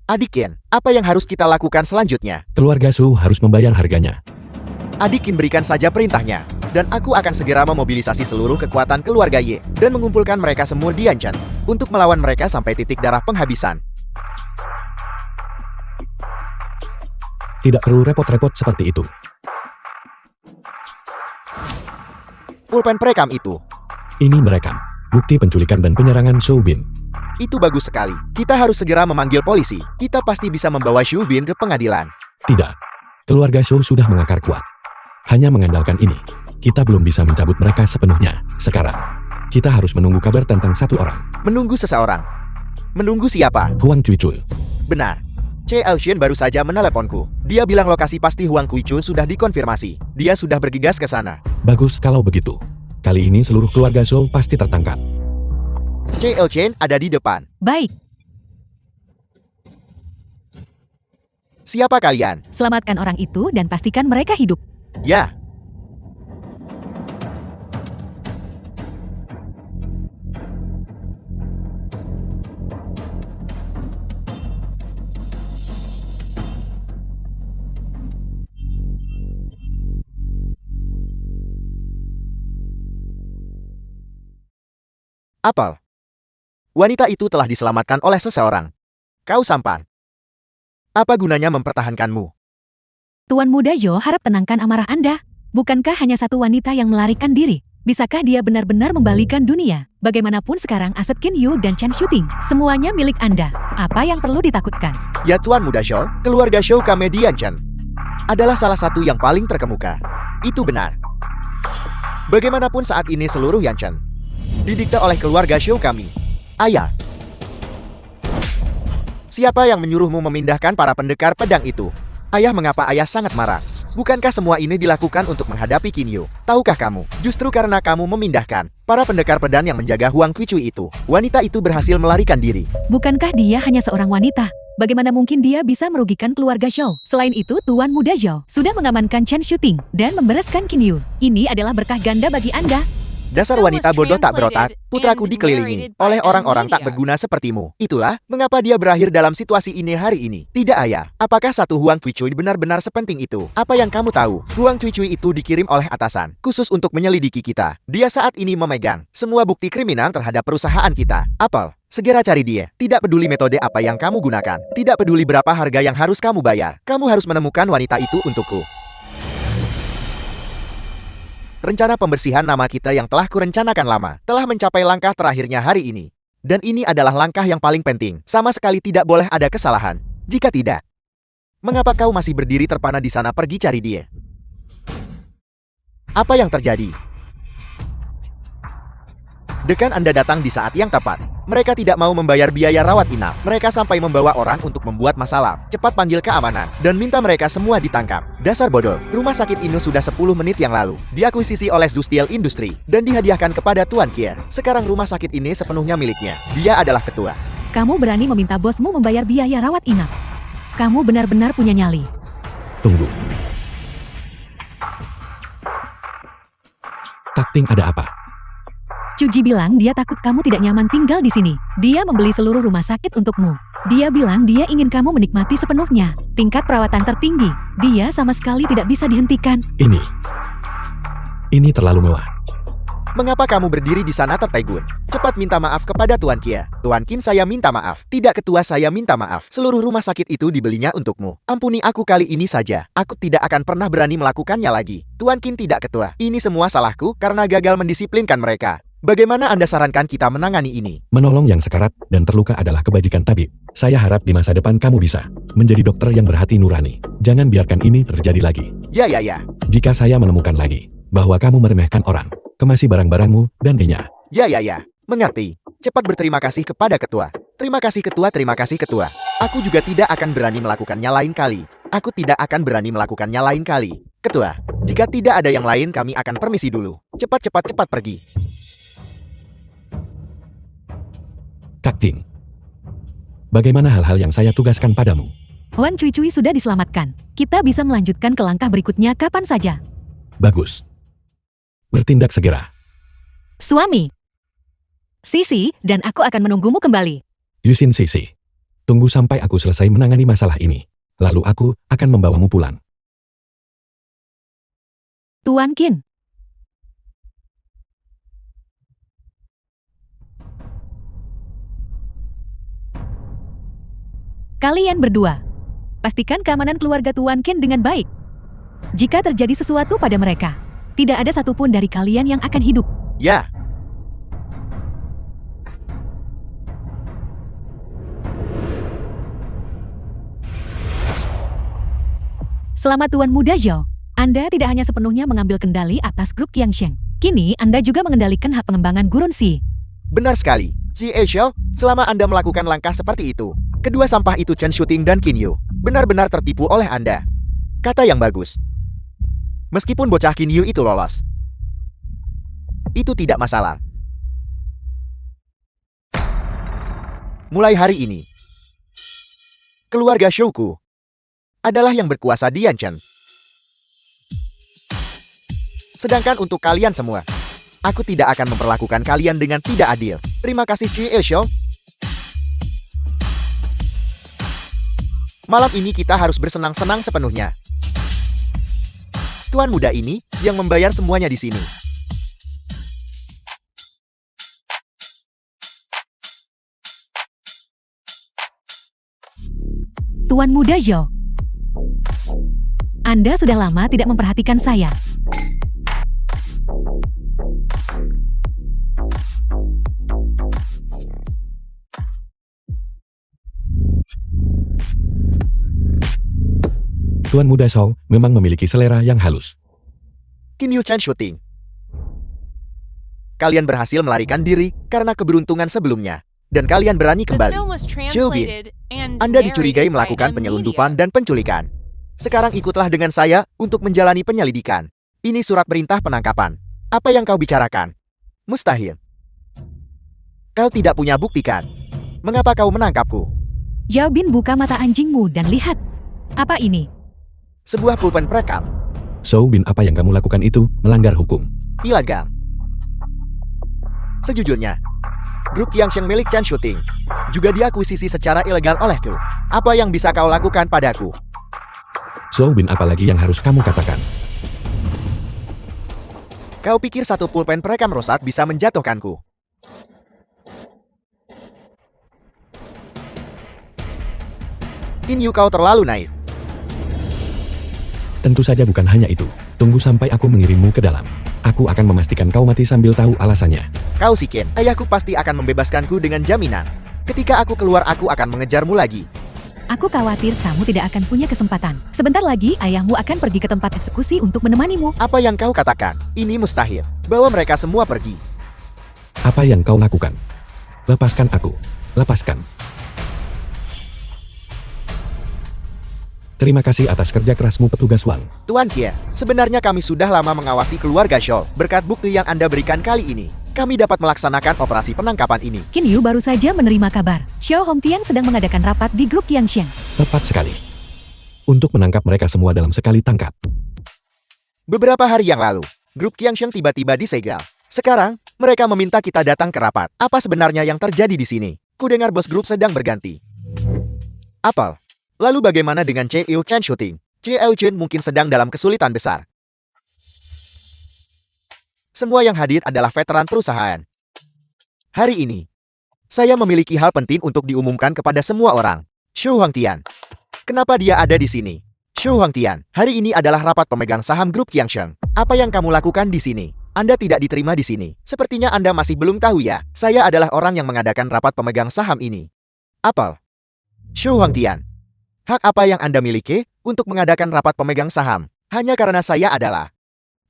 Adik Ken, apa yang harus kita lakukan selanjutnya? Keluarga Su harus membayar harganya. Adik Ken berikan saja perintahnya. Dan aku akan segera memobilisasi seluruh kekuatan keluarga Ye dan mengumpulkan mereka semua di Yanchan untuk melawan mereka sampai titik darah penghabisan. Tidak perlu repot-repot seperti itu. Pulpen perekam itu. Ini merekam bukti penculikan dan penyerangan Shou Bin. Itu bagus sekali. Kita harus segera memanggil polisi. Kita pasti bisa membawa Shou Bin ke pengadilan. Tidak. Keluarga Shou sudah mengakar kuat. Hanya mengandalkan ini, kita belum bisa mencabut mereka sepenuhnya. Sekarang, kita harus menunggu kabar tentang satu orang. Menunggu seseorang. Menunggu siapa? Huang Cuicul. Benar. Che Aoxian baru saja meneleponku. Dia bilang lokasi pasti Huang Cuicul sudah dikonfirmasi. Dia sudah bergegas ke sana. Bagus kalau begitu. Kali ini seluruh keluarga Shou pasti tertangkap. Che Aoxian ada di depan. Baik, Siapa kalian? selamatkan orang itu dan pastikan mereka hidup. Ya. Apel. Wanita itu telah diselamatkan oleh seseorang. Kau sampan. Apa gunanya mempertahankanmu? Tuan Muda Jo harap tenangkan amarah Anda. Bukankah hanya satu wanita yang melarikan diri? Bisakah dia benar-benar membalikan dunia? Bagaimanapun sekarang aset Qin Yu dan Chen Shooting, semuanya milik Anda. Apa yang perlu ditakutkan? Ya Tuan Muda Shaw, keluarga Shaw Kamedian Chen adalah salah satu yang paling terkemuka. Itu benar. Bagaimanapun saat ini seluruh Yanchen didikte oleh keluarga Shaw kami. Ayah. Siapa yang menyuruhmu memindahkan para pendekar pedang itu? Ayah, mengapa ayah sangat marah? Bukankah semua ini dilakukan untuk menghadapi Qin Yu? Tahukah kamu, justru karena kamu memindahkan para pendekar pedang yang menjaga Huang Cuicul itu, wanita itu berhasil melarikan diri. Bukankah dia hanya seorang wanita? Bagaimana mungkin dia bisa merugikan keluarga Zhou? Selain itu, Tuan Muda Zhou sudah mengamankan Chen Shooting dan membereskan Qin Yu. Ini adalah berkah ganda bagi Anda. Dasar wanita bodoh tak berotak, putraku dikelilingi oleh orang-orang tak berguna sepertimu. Itulah mengapa dia berakhir dalam situasi ini hari ini. Tidak ayah, apakah satu Huang Cuicul benar-benar sepenting itu? Apa yang kamu tahu? Huang Cuicul itu dikirim oleh atasan, khusus untuk menyelidiki kita. Dia saat ini memegang semua bukti kriminal terhadap perusahaan kita. Apel, segera cari dia. Tidak peduli metode apa yang kamu gunakan. Tidak peduli berapa harga yang harus kamu bayar. Kamu harus menemukan wanita itu untukku. Rencana pembersihan nama kita yang telah kurencanakan lama telah mencapai langkah terakhirnya hari ini. Dan ini adalah langkah yang paling penting. Sama sekali tidak boleh ada kesalahan. Jika tidak, mengapa kau masih berdiri terpana di sana? Pergi cari dia. Apa yang terjadi? Dekan Anda datang di saat yang tepat. Mereka tidak mau membayar biaya rawat inap. Mereka sampai membawa orang untuk membuat masalah. Cepat panggil keamanan dan minta mereka semua ditangkap. Dasar bodoh. Rumah sakit ini sudah 10 menit yang lalu diakuisisi oleh Zustiel Industri dan dihadiahkan kepada Tuan Kier. Sekarang rumah sakit ini sepenuhnya miliknya. Dia adalah ketua. Kamu berani meminta bosmu membayar biaya rawat inap. Kamu benar-benar punya nyali. Tunggu. Takting ada apa? Cuji bilang dia takut kamu tidak nyaman tinggal di sini. Dia membeli seluruh rumah sakit untukmu. Dia bilang dia ingin kamu menikmati sepenuhnya. Tingkat perawatan tertinggi. Dia sama sekali tidak bisa dihentikan. Ini terlalu mewah. Mengapa kamu berdiri di sana tertegun? Cepat minta maaf kepada Tuan Kia. Tuan Qin, saya minta maaf. Tidak, ketua, saya minta maaf. Seluruh rumah sakit itu dibelinya untukmu. Ampuni aku kali ini saja. Aku tidak akan pernah berani melakukannya lagi. Tuan Qin, tidak, ketua. Ini semua salahku karena gagal mendisiplinkan mereka. Bagaimana Anda sarankan kita menangani ini? Menolong yang sekarat dan terluka adalah kebajikan tabib. Saya harap di masa depan kamu bisa menjadi dokter yang berhati nurani. Jangan biarkan ini terjadi lagi. Ya. Jika saya menemukan lagi bahwa kamu meremehkan orang, kemasi barang-barangmu dan D-nya. Ya. Mengerti. Cepat berterima kasih kepada ketua. Terima kasih ketua, terima kasih ketua. Aku juga tidak akan berani melakukannya lain kali. Aku tidak akan berani melakukannya lain kali. Ketua, jika tidak ada yang lain kami akan permisi dulu. Cepat pergi. Kak Ting, bagaimana hal-hal yang saya tugaskan padamu? Wan Cui sudah diselamatkan. Kita bisa melanjutkan ke langkah berikutnya kapan saja. Bagus. Bertindak segera. Suami. Sisi, dan aku akan menunggumu kembali. Yusin Sisi, tunggu sampai aku selesai menangani masalah ini. Lalu aku akan membawamu pulang. Tuan Qin. Kalian berdua, pastikan keamanan keluarga Tuan Qin dengan baik. Jika terjadi sesuatu pada mereka, tidak ada satupun dari kalian yang akan hidup. Ya. Selamat Tuan Muda Zhao. Anda tidak hanya sepenuhnya mengambil kendali atas grup Qiangsheng. Kini Anda juga mengendalikan hak pengembangan Gurun Si. Benar sekali. Ji Xiao, selama Anda melakukan langkah seperti itu, kedua sampah itu Chen Shuting dan Qin Yu benar-benar tertipu oleh Anda. Kata yang bagus. Meskipun bocah Qin Yu itu lolos, itu tidak masalah. Mulai hari ini, keluarga Shouku adalah yang berkuasa di Yanchen. Sedangkan untuk kalian semua, aku tidak akan memperlakukan kalian dengan tidak adil. Terima kasih Ji Xiao. Malam ini kita harus bersenang-senang sepenuhnya. Tuan muda ini yang membayar semuanya di sini. Tuan Muda Zhao, Anda sudah lama tidak memperhatikan saya. Tuan Muda Zhao memang memiliki selera yang halus. Qin Yu Chen Shuting. Kalian berhasil melarikan diri karena keberuntungan sebelumnya. Dan kalian berani The kembali. film was Xiao Bin, translated and Anda dicurigai narrated by melakukan M penyelundupan Media. dan penculikan. Sekarang ikutlah dengan saya untuk menjalani penyelidikan. Ini surat perintah penangkapan. Apa yang kau bicarakan? Mustahil. Kau tidak punya bukti kan? Mengapa kau menangkapku? Zhao Bin, buka mata anjingmu dan lihat. Apa ini? Sebuah pulpen perekam. Zhao Bin, apa yang kamu lakukan itu melanggar hukum. Ilegal. Sejujurnya, grup Qiangsheng milik Chen Shuting juga diakuisisi secara ilegal olehku. Apa yang bisa kau lakukan padaku? Zhao Bin, apa lagi yang harus kamu katakan? Kau pikir satu pulpen perekam rosat bisa menjatuhkanku? Qin Yu, kau terlalu naif. Tentu saja bukan hanya itu. Tunggu sampai aku mengirimmu ke dalam. Aku akan memastikan kau mati sambil tahu alasannya. Kau si Qin, ayahku pasti akan membebaskanku dengan jaminan. Ketika aku keluar, aku akan mengejarmu lagi. Aku khawatir kamu tidak akan punya kesempatan. Sebentar lagi ayahmu akan pergi ke tempat eksekusi untuk menemanimu. Apa yang kau katakan? Ini mustahil. Bawa mereka semua pergi. Apa yang kau lakukan? Lepaskan aku. Lepaskan. Terima kasih atas kerja kerasmu, petugas Wang. Tuan Kia, sebenarnya kami sudah lama mengawasi keluarga Shaw. Berkat bukti yang Anda berikan kali ini, kami dapat melaksanakan operasi penangkapan ini. Qin Yu baru saja menerima kabar. Xiao Hongtian sedang mengadakan rapat di grup Qiangsheng. Tepat sekali. Untuk menangkap mereka semua dalam sekali tangkap. Beberapa hari yang lalu, grup Qiangsheng tiba-tiba disegel. Sekarang, mereka meminta kita datang ke rapat. Apa sebenarnya yang terjadi di sini? Kudengar bos grup sedang berganti. Apel. Lalu bagaimana dengan Che Yu Chen Shooting? Che Yu Chen mungkin sedang dalam kesulitan besar. Semua yang hadir adalah veteran perusahaan. Hari ini, saya memiliki hal penting untuk diumumkan kepada semua orang. Shu Hongtian. Kenapa dia ada di sini? Shu Hongtian, hari ini adalah rapat pemegang saham grup Qiangsheng. Apa yang kamu lakukan di sini? Anda tidak diterima di sini. Sepertinya Anda masih belum tahu ya. Saya adalah orang yang mengadakan rapat pemegang saham ini. Apel. Shu Hongtian. Hak apa yang Anda miliki untuk mengadakan rapat pemegang saham? Hanya karena saya adalah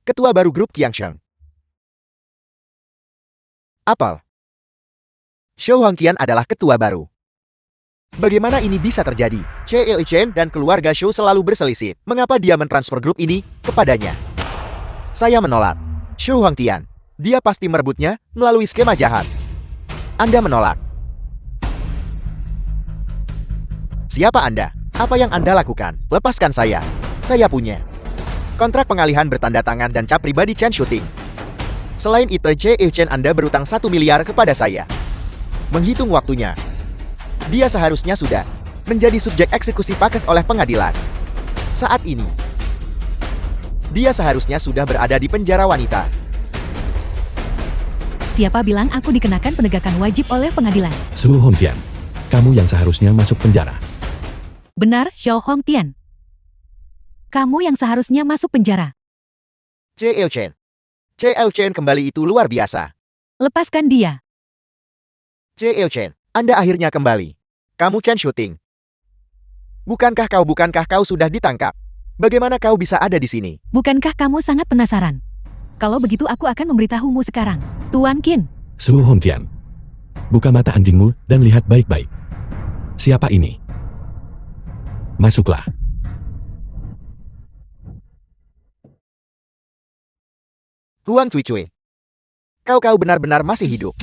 ketua baru grup Qiangsheng. Apel. Shu Hongtian adalah ketua baru. Bagaimana ini bisa terjadi? Che Chen dan keluarga Shu selalu berselisih. Mengapa dia mentransfer grup ini kepadanya? Saya menolak. Shu Hongtian. Dia pasti merebutnya melalui skema jahat. Anda menolak. Siapa Anda? Apa yang Anda lakukan? Lepaskan saya. Saya punya kontrak pengalihan bertanda tangan dan cap pribadi Chen Shooting. Selain itu, Che Chen Anda berutang 1 miliar kepada saya. Menghitung waktunya, dia seharusnya sudah menjadi subjek eksekusi pakes oleh pengadilan. Saat ini, dia seharusnya sudah berada di penjara wanita. Siapa bilang aku dikenakan penegakan wajib oleh pengadilan? Shu Hongtian, kamu yang seharusnya masuk penjara. Benar, Xiao Hongtian. Kamu yang seharusnya masuk penjara. Che Chen. Che Chen kembali itu luar biasa. Lepaskan dia. Che Chen, Anda akhirnya kembali. Kamu Chen Shooting. Bukankah kau sudah ditangkap? Bagaimana kau bisa ada di sini? Bukankah kamu sangat penasaran? Kalau begitu aku akan memberitahumu sekarang. Tuan Qin. Shu Hongtian, buka mata anjingmu dan lihat baik-baik. Siapa ini? Masuklah. Huang Cui. Kau benar-benar masih hidup.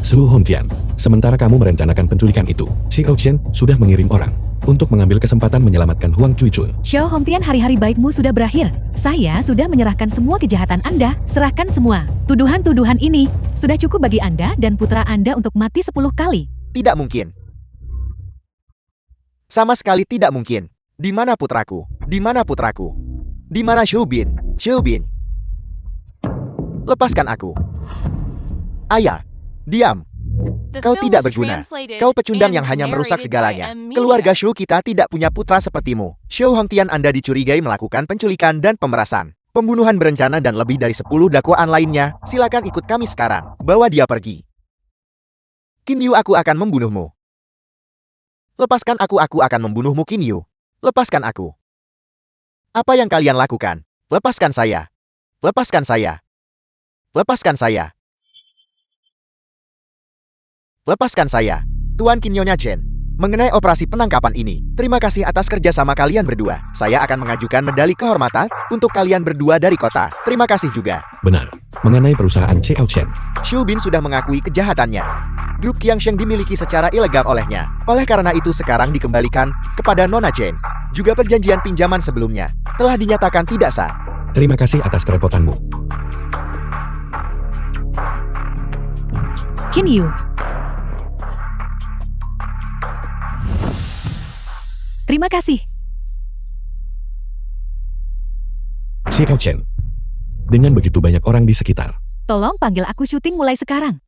Shu Hongtian, sementara kamu merencanakan penculikan itu, Xiao Chen sudah mengirim orang untuk mengambil kesempatan menyelamatkan Huang Cui. Xiao Hongtian, hari-hari baikmu sudah berakhir. Saya sudah menyerahkan semua kejahatan Anda. Serahkan semua. Tuduhan-tuduhan ini sudah cukup bagi Anda dan putra Anda untuk mati 10 kali. Tidak mungkin. Sama sekali tidak mungkin. Di mana putraku? Di mana putraku? Di mana Shu Bin? Shu Bin. Lepaskan aku. Ayah, diam. The Kau film tidak was berguna. translated Kau pecundang and yang hanya merusak narrated segalanya. by Amelia. Keluarga Shu kita tidak punya putra sepertimu. Shu Hongtian, Anda dicurigai melakukan penculikan dan pemerasan, pembunuhan berencana dan lebih dari 10 dakwaan lainnya. Silakan ikut kami sekarang. Bawa dia pergi. Qin Yu, aku akan membunuhmu. Lepaskan aku akan membunuhmu Qin Yu. Lepaskan aku. Apa yang kalian lakukan? Lepaskan saya. Lepaskan saya. Lepaskan saya. Lepaskan saya. Tuan Qin Nyonya Chen. Mengenai operasi penangkapan ini, terima kasih atas kerjasama kalian berdua. Saya akan mengajukan medali kehormatan untuk kalian berdua dari kota. Terima kasih juga. Benar, mengenai perusahaan Xiao Chen. Shu Bin sudah mengakui kejahatannya. Grup Qiangsheng dimiliki secara ilegal olehnya. Oleh karena itu sekarang dikembalikan kepada Nona Chen. Juga perjanjian pinjaman sebelumnya telah dinyatakan tidak sah. Terima kasih atas kerepotanmu. Qin Yu. Terima kasih. Xiao Chen. Dengan begitu banyak orang di sekitar, Tolong panggil aku syuting mulai sekarang.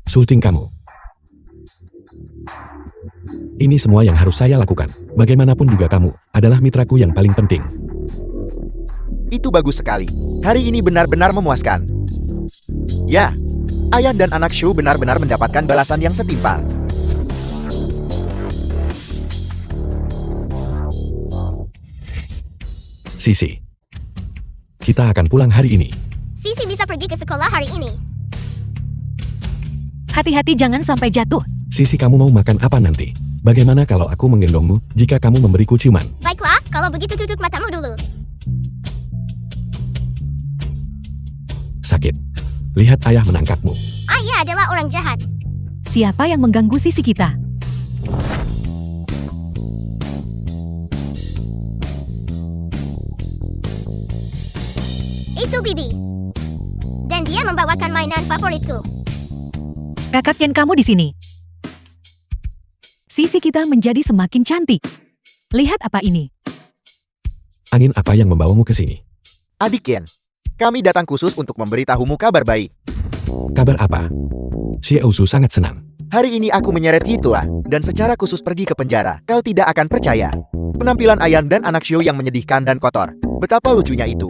syuting kamu. Ini semua yang harus saya lakukan. Bagaimanapun juga kamu adalah mitraku yang paling penting. Itu bagus sekali. Hari ini benar-benar memuaskan. Ya, ayah dan anak Shu benar-benar mendapatkan balasan yang setimpal. Sisi, kita akan pulang hari ini. Sisi bisa pergi ke sekolah hari ini. Hati-hati jangan sampai jatuh. Sisi, kamu mau makan apa nanti? Bagaimana kalau aku menggendongmu jika kamu memberiku ciuman? Baiklah, kalau begitu tutup matamu dulu. Sakit. Lihat ayah menangkapmu. Ayah adalah orang jahat. Siapa yang mengganggu sisi kita? Itu bibi membawakan mainan favoritku. Kakak Ken kamu di sini. Sisi kita menjadi semakin cantik. Lihat apa ini. Angin apa yang membawamu ke sini? Adik Ken, kami datang khusus untuk memberitahumu kabar baik. Kabar apa? Si Eusu sangat senang. Hari ini aku menyeret Yitua, dan secara khusus pergi ke penjara. Kau tidak akan percaya. Penampilan Ayan dan anak Shou yang menyedihkan dan kotor. Betapa lucunya itu.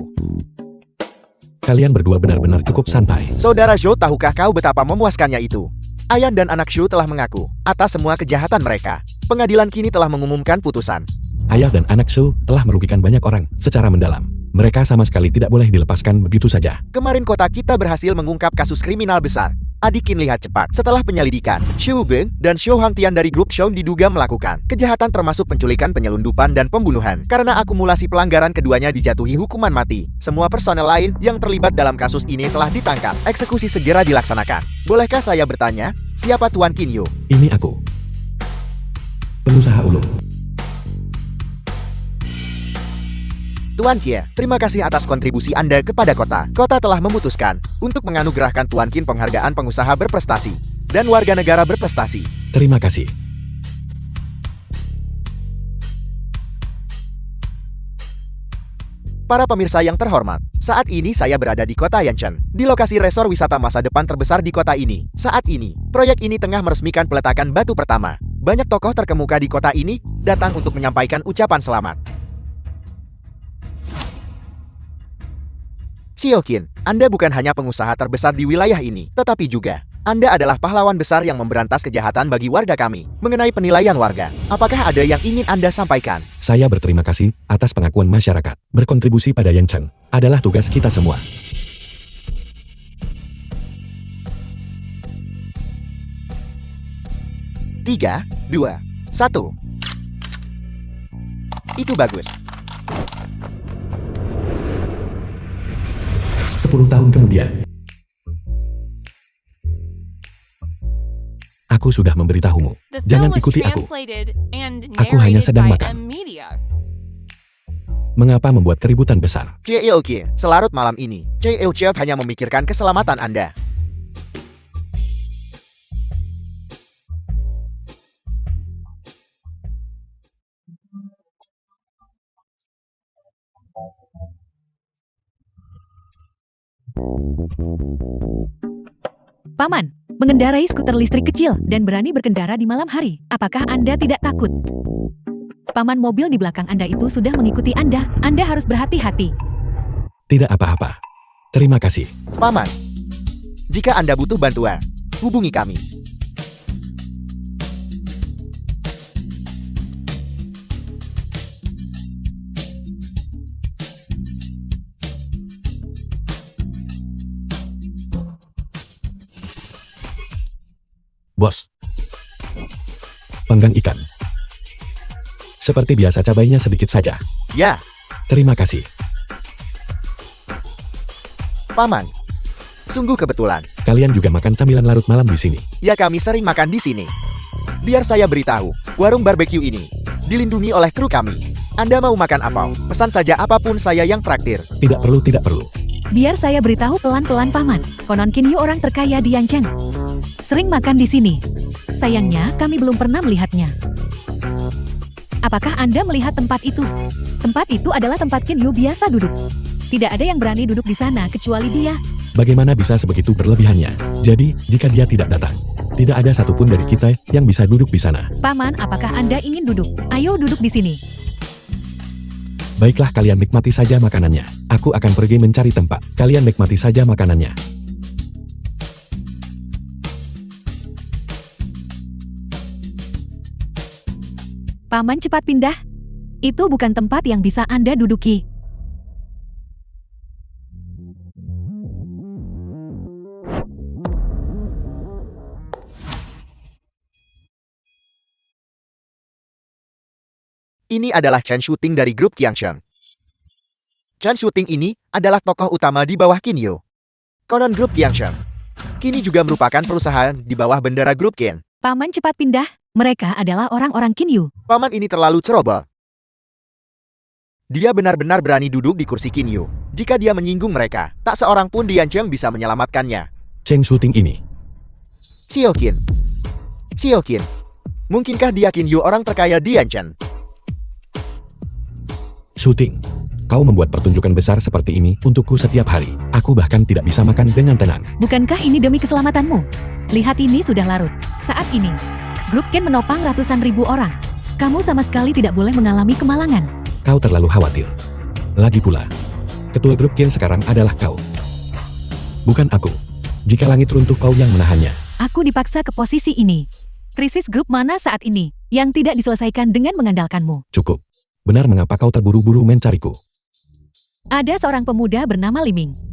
Kalian berdua benar-benar cukup santai. Saudara Shou, tahukah kau betapa memuaskannya itu? Ayan dan anak Shou telah mengaku atas semua kejahatan mereka. Pengadilan kini telah mengumumkan putusan. Ayah dan anak Shou telah merugikan banyak orang secara mendalam. Mereka sama sekali tidak boleh dilepaskan begitu saja. Kemarin kota kita berhasil mengungkap kasus kriminal besar. Adik Qin lihat cepat. Setelah penyelidikan, Xu Beng dan Xiao Hangtian dari grup Shou diduga melakukan kejahatan termasuk penculikan, penyelundupan, dan pembunuhan. Karena akumulasi pelanggaran, keduanya dijatuhi hukuman mati. Semua personel lain yang terlibat dalam kasus ini telah ditangkap. Eksekusi segera dilaksanakan. Bolehkah saya bertanya, siapa Tuan Qin Yu? Ini aku. Pengusaha ulung. Tuan Qie, terima kasih atas kontribusi Anda kepada kota. Kota telah memutuskan untuk menganugerahkan Tuan Qin penghargaan pengusaha berprestasi dan warga negara berprestasi. Terima kasih. Para pemirsa yang terhormat, saat ini saya berada di kota Yanchen, di lokasi resor wisata masa depan terbesar di kota ini. Saat ini, proyek ini tengah meresmikan peletakan batu pertama. Banyak tokoh terkemuka di kota ini datang untuk menyampaikan ucapan selamat. Xiao Qin, Anda bukan hanya pengusaha terbesar di wilayah ini, tetapi juga Anda adalah pahlawan besar yang memberantas kejahatan bagi warga kami. Mengenai penilaian warga, apakah ada yang ingin Anda sampaikan? Saya berterima kasih atas pengakuan masyarakat. Berkontribusi pada Yanchen adalah tugas kita semua. Tiga, dua, satu. Itu bagus. 10 tahun kemudian. Aku sudah memberitahumu. The Jangan film was ikuti aku. translated and Aku hanya narrated sedang by makan. Media. Mengapa membuat keributan besar? Xiao Qin, selarut malam ini, Xiao Qin hanya memikirkan keselamatan Anda. Paman, mengendarai skuter listrik kecil dan berani berkendara di malam hari. Apakah Anda tidak takut? Paman, mobil di belakang Anda itu sudah mengikuti Anda. Anda harus berhati-hati. Tidak apa-apa. Terima kasih. Paman, jika Anda butuh bantuan, hubungi kami. Bos. Panggang ikan. Seperti biasa cabainya sedikit saja. Ya, Terima kasih. Paman. Sungguh kebetulan. Kalian juga makan camilan larut malam di sini. Ya, kami sering makan di sini. Biar saya beritahu, warung barbeque ini dilindungi oleh kru kami. Anda mau makan apa? Pesan saja apapun, saya yang traktir. Tidak perlu, tidak perlu. Biar saya beritahu pelan-pelan, Paman. Konon Qin Yu orang terkaya di Yanchen. Sering makan di sini. Sayangnya, kami belum pernah melihatnya. Apakah Anda melihat tempat itu? Tempat itu adalah tempat Qin Yu biasa duduk. Tidak ada yang berani duduk di sana kecuali dia. Bagaimana bisa sebegitu berlebihannya? Jadi, jika dia tidak datang, tidak ada satupun dari kita yang bisa duduk di sana. Paman, apakah Anda ingin duduk? Ayo duduk di sini. Baiklah, kalian nikmati saja makanannya. Aku akan pergi mencari tempat. Kalian nikmati saja makanannya. Paman, cepat pindah. Itu bukan tempat yang bisa Anda duduki. Ini adalah Chen Shooting dari grup Qiangsheng. Chen Shooting ini adalah tokoh utama di bawah Qin Yu. Konon grup Qiangsheng kini juga merupakan perusahaan di bawah bendera grup Qin. Paman, cepat pindah. Mereka adalah orang-orang Qin Yu. Paman ini terlalu ceroboh. Dia benar-benar berani duduk di kursi Qin Yu. Jika dia menyinggung mereka, tak seorang pun di Yancheng bisa menyelamatkannya. Cheng syuting ini. Xiaoqin. Xiaoqin. Mungkinkah dia Qin Yu orang terkaya di Yancheng? Syuting. Kau membuat pertunjukan besar seperti ini untukku setiap hari. Aku bahkan tidak bisa makan dengan tenang. Bukankah ini demi keselamatanmu? Lihat ini sudah larut. Saat ini, grup Ken menopang ratusan ribu orang. Kamu sama sekali tidak boleh mengalami kemalangan. Kau terlalu khawatir. Lagi pula, ketua grup Ken sekarang adalah kau. Bukan aku. Jika langit runtuh kau yang menahannya. Aku dipaksa ke posisi ini. Krisis grup mana saat ini yang tidak diselesaikan dengan mengandalkanmu? Cukup. Benar mengapa kau terburu-buru mencariku? Ada seorang pemuda bernama Liming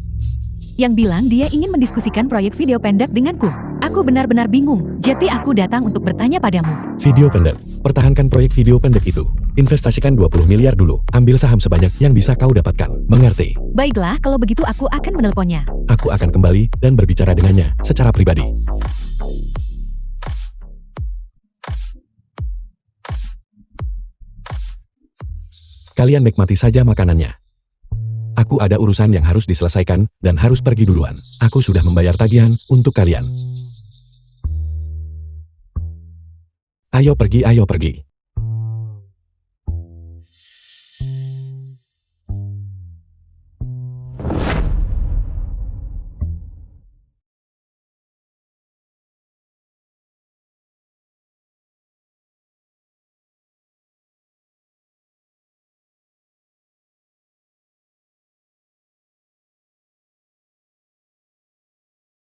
yang bilang dia ingin mendiskusikan proyek video pendek denganku. Aku benar-benar bingung, jadi aku datang untuk bertanya padamu. Video pendek. Pertahankan proyek video pendek itu. Investasikan 20 miliar dulu. Ambil saham sebanyak yang bisa kau dapatkan. Mengerti? Baiklah, kalau begitu aku akan menelponnya. Aku akan kembali dan berbicara dengannya secara pribadi. Kalian nikmati saja makanannya. Aku ada urusan yang harus diselesaikan dan harus pergi duluan. Aku sudah membayar tagihan untuk kalian. Ayo pergi, ayo pergi.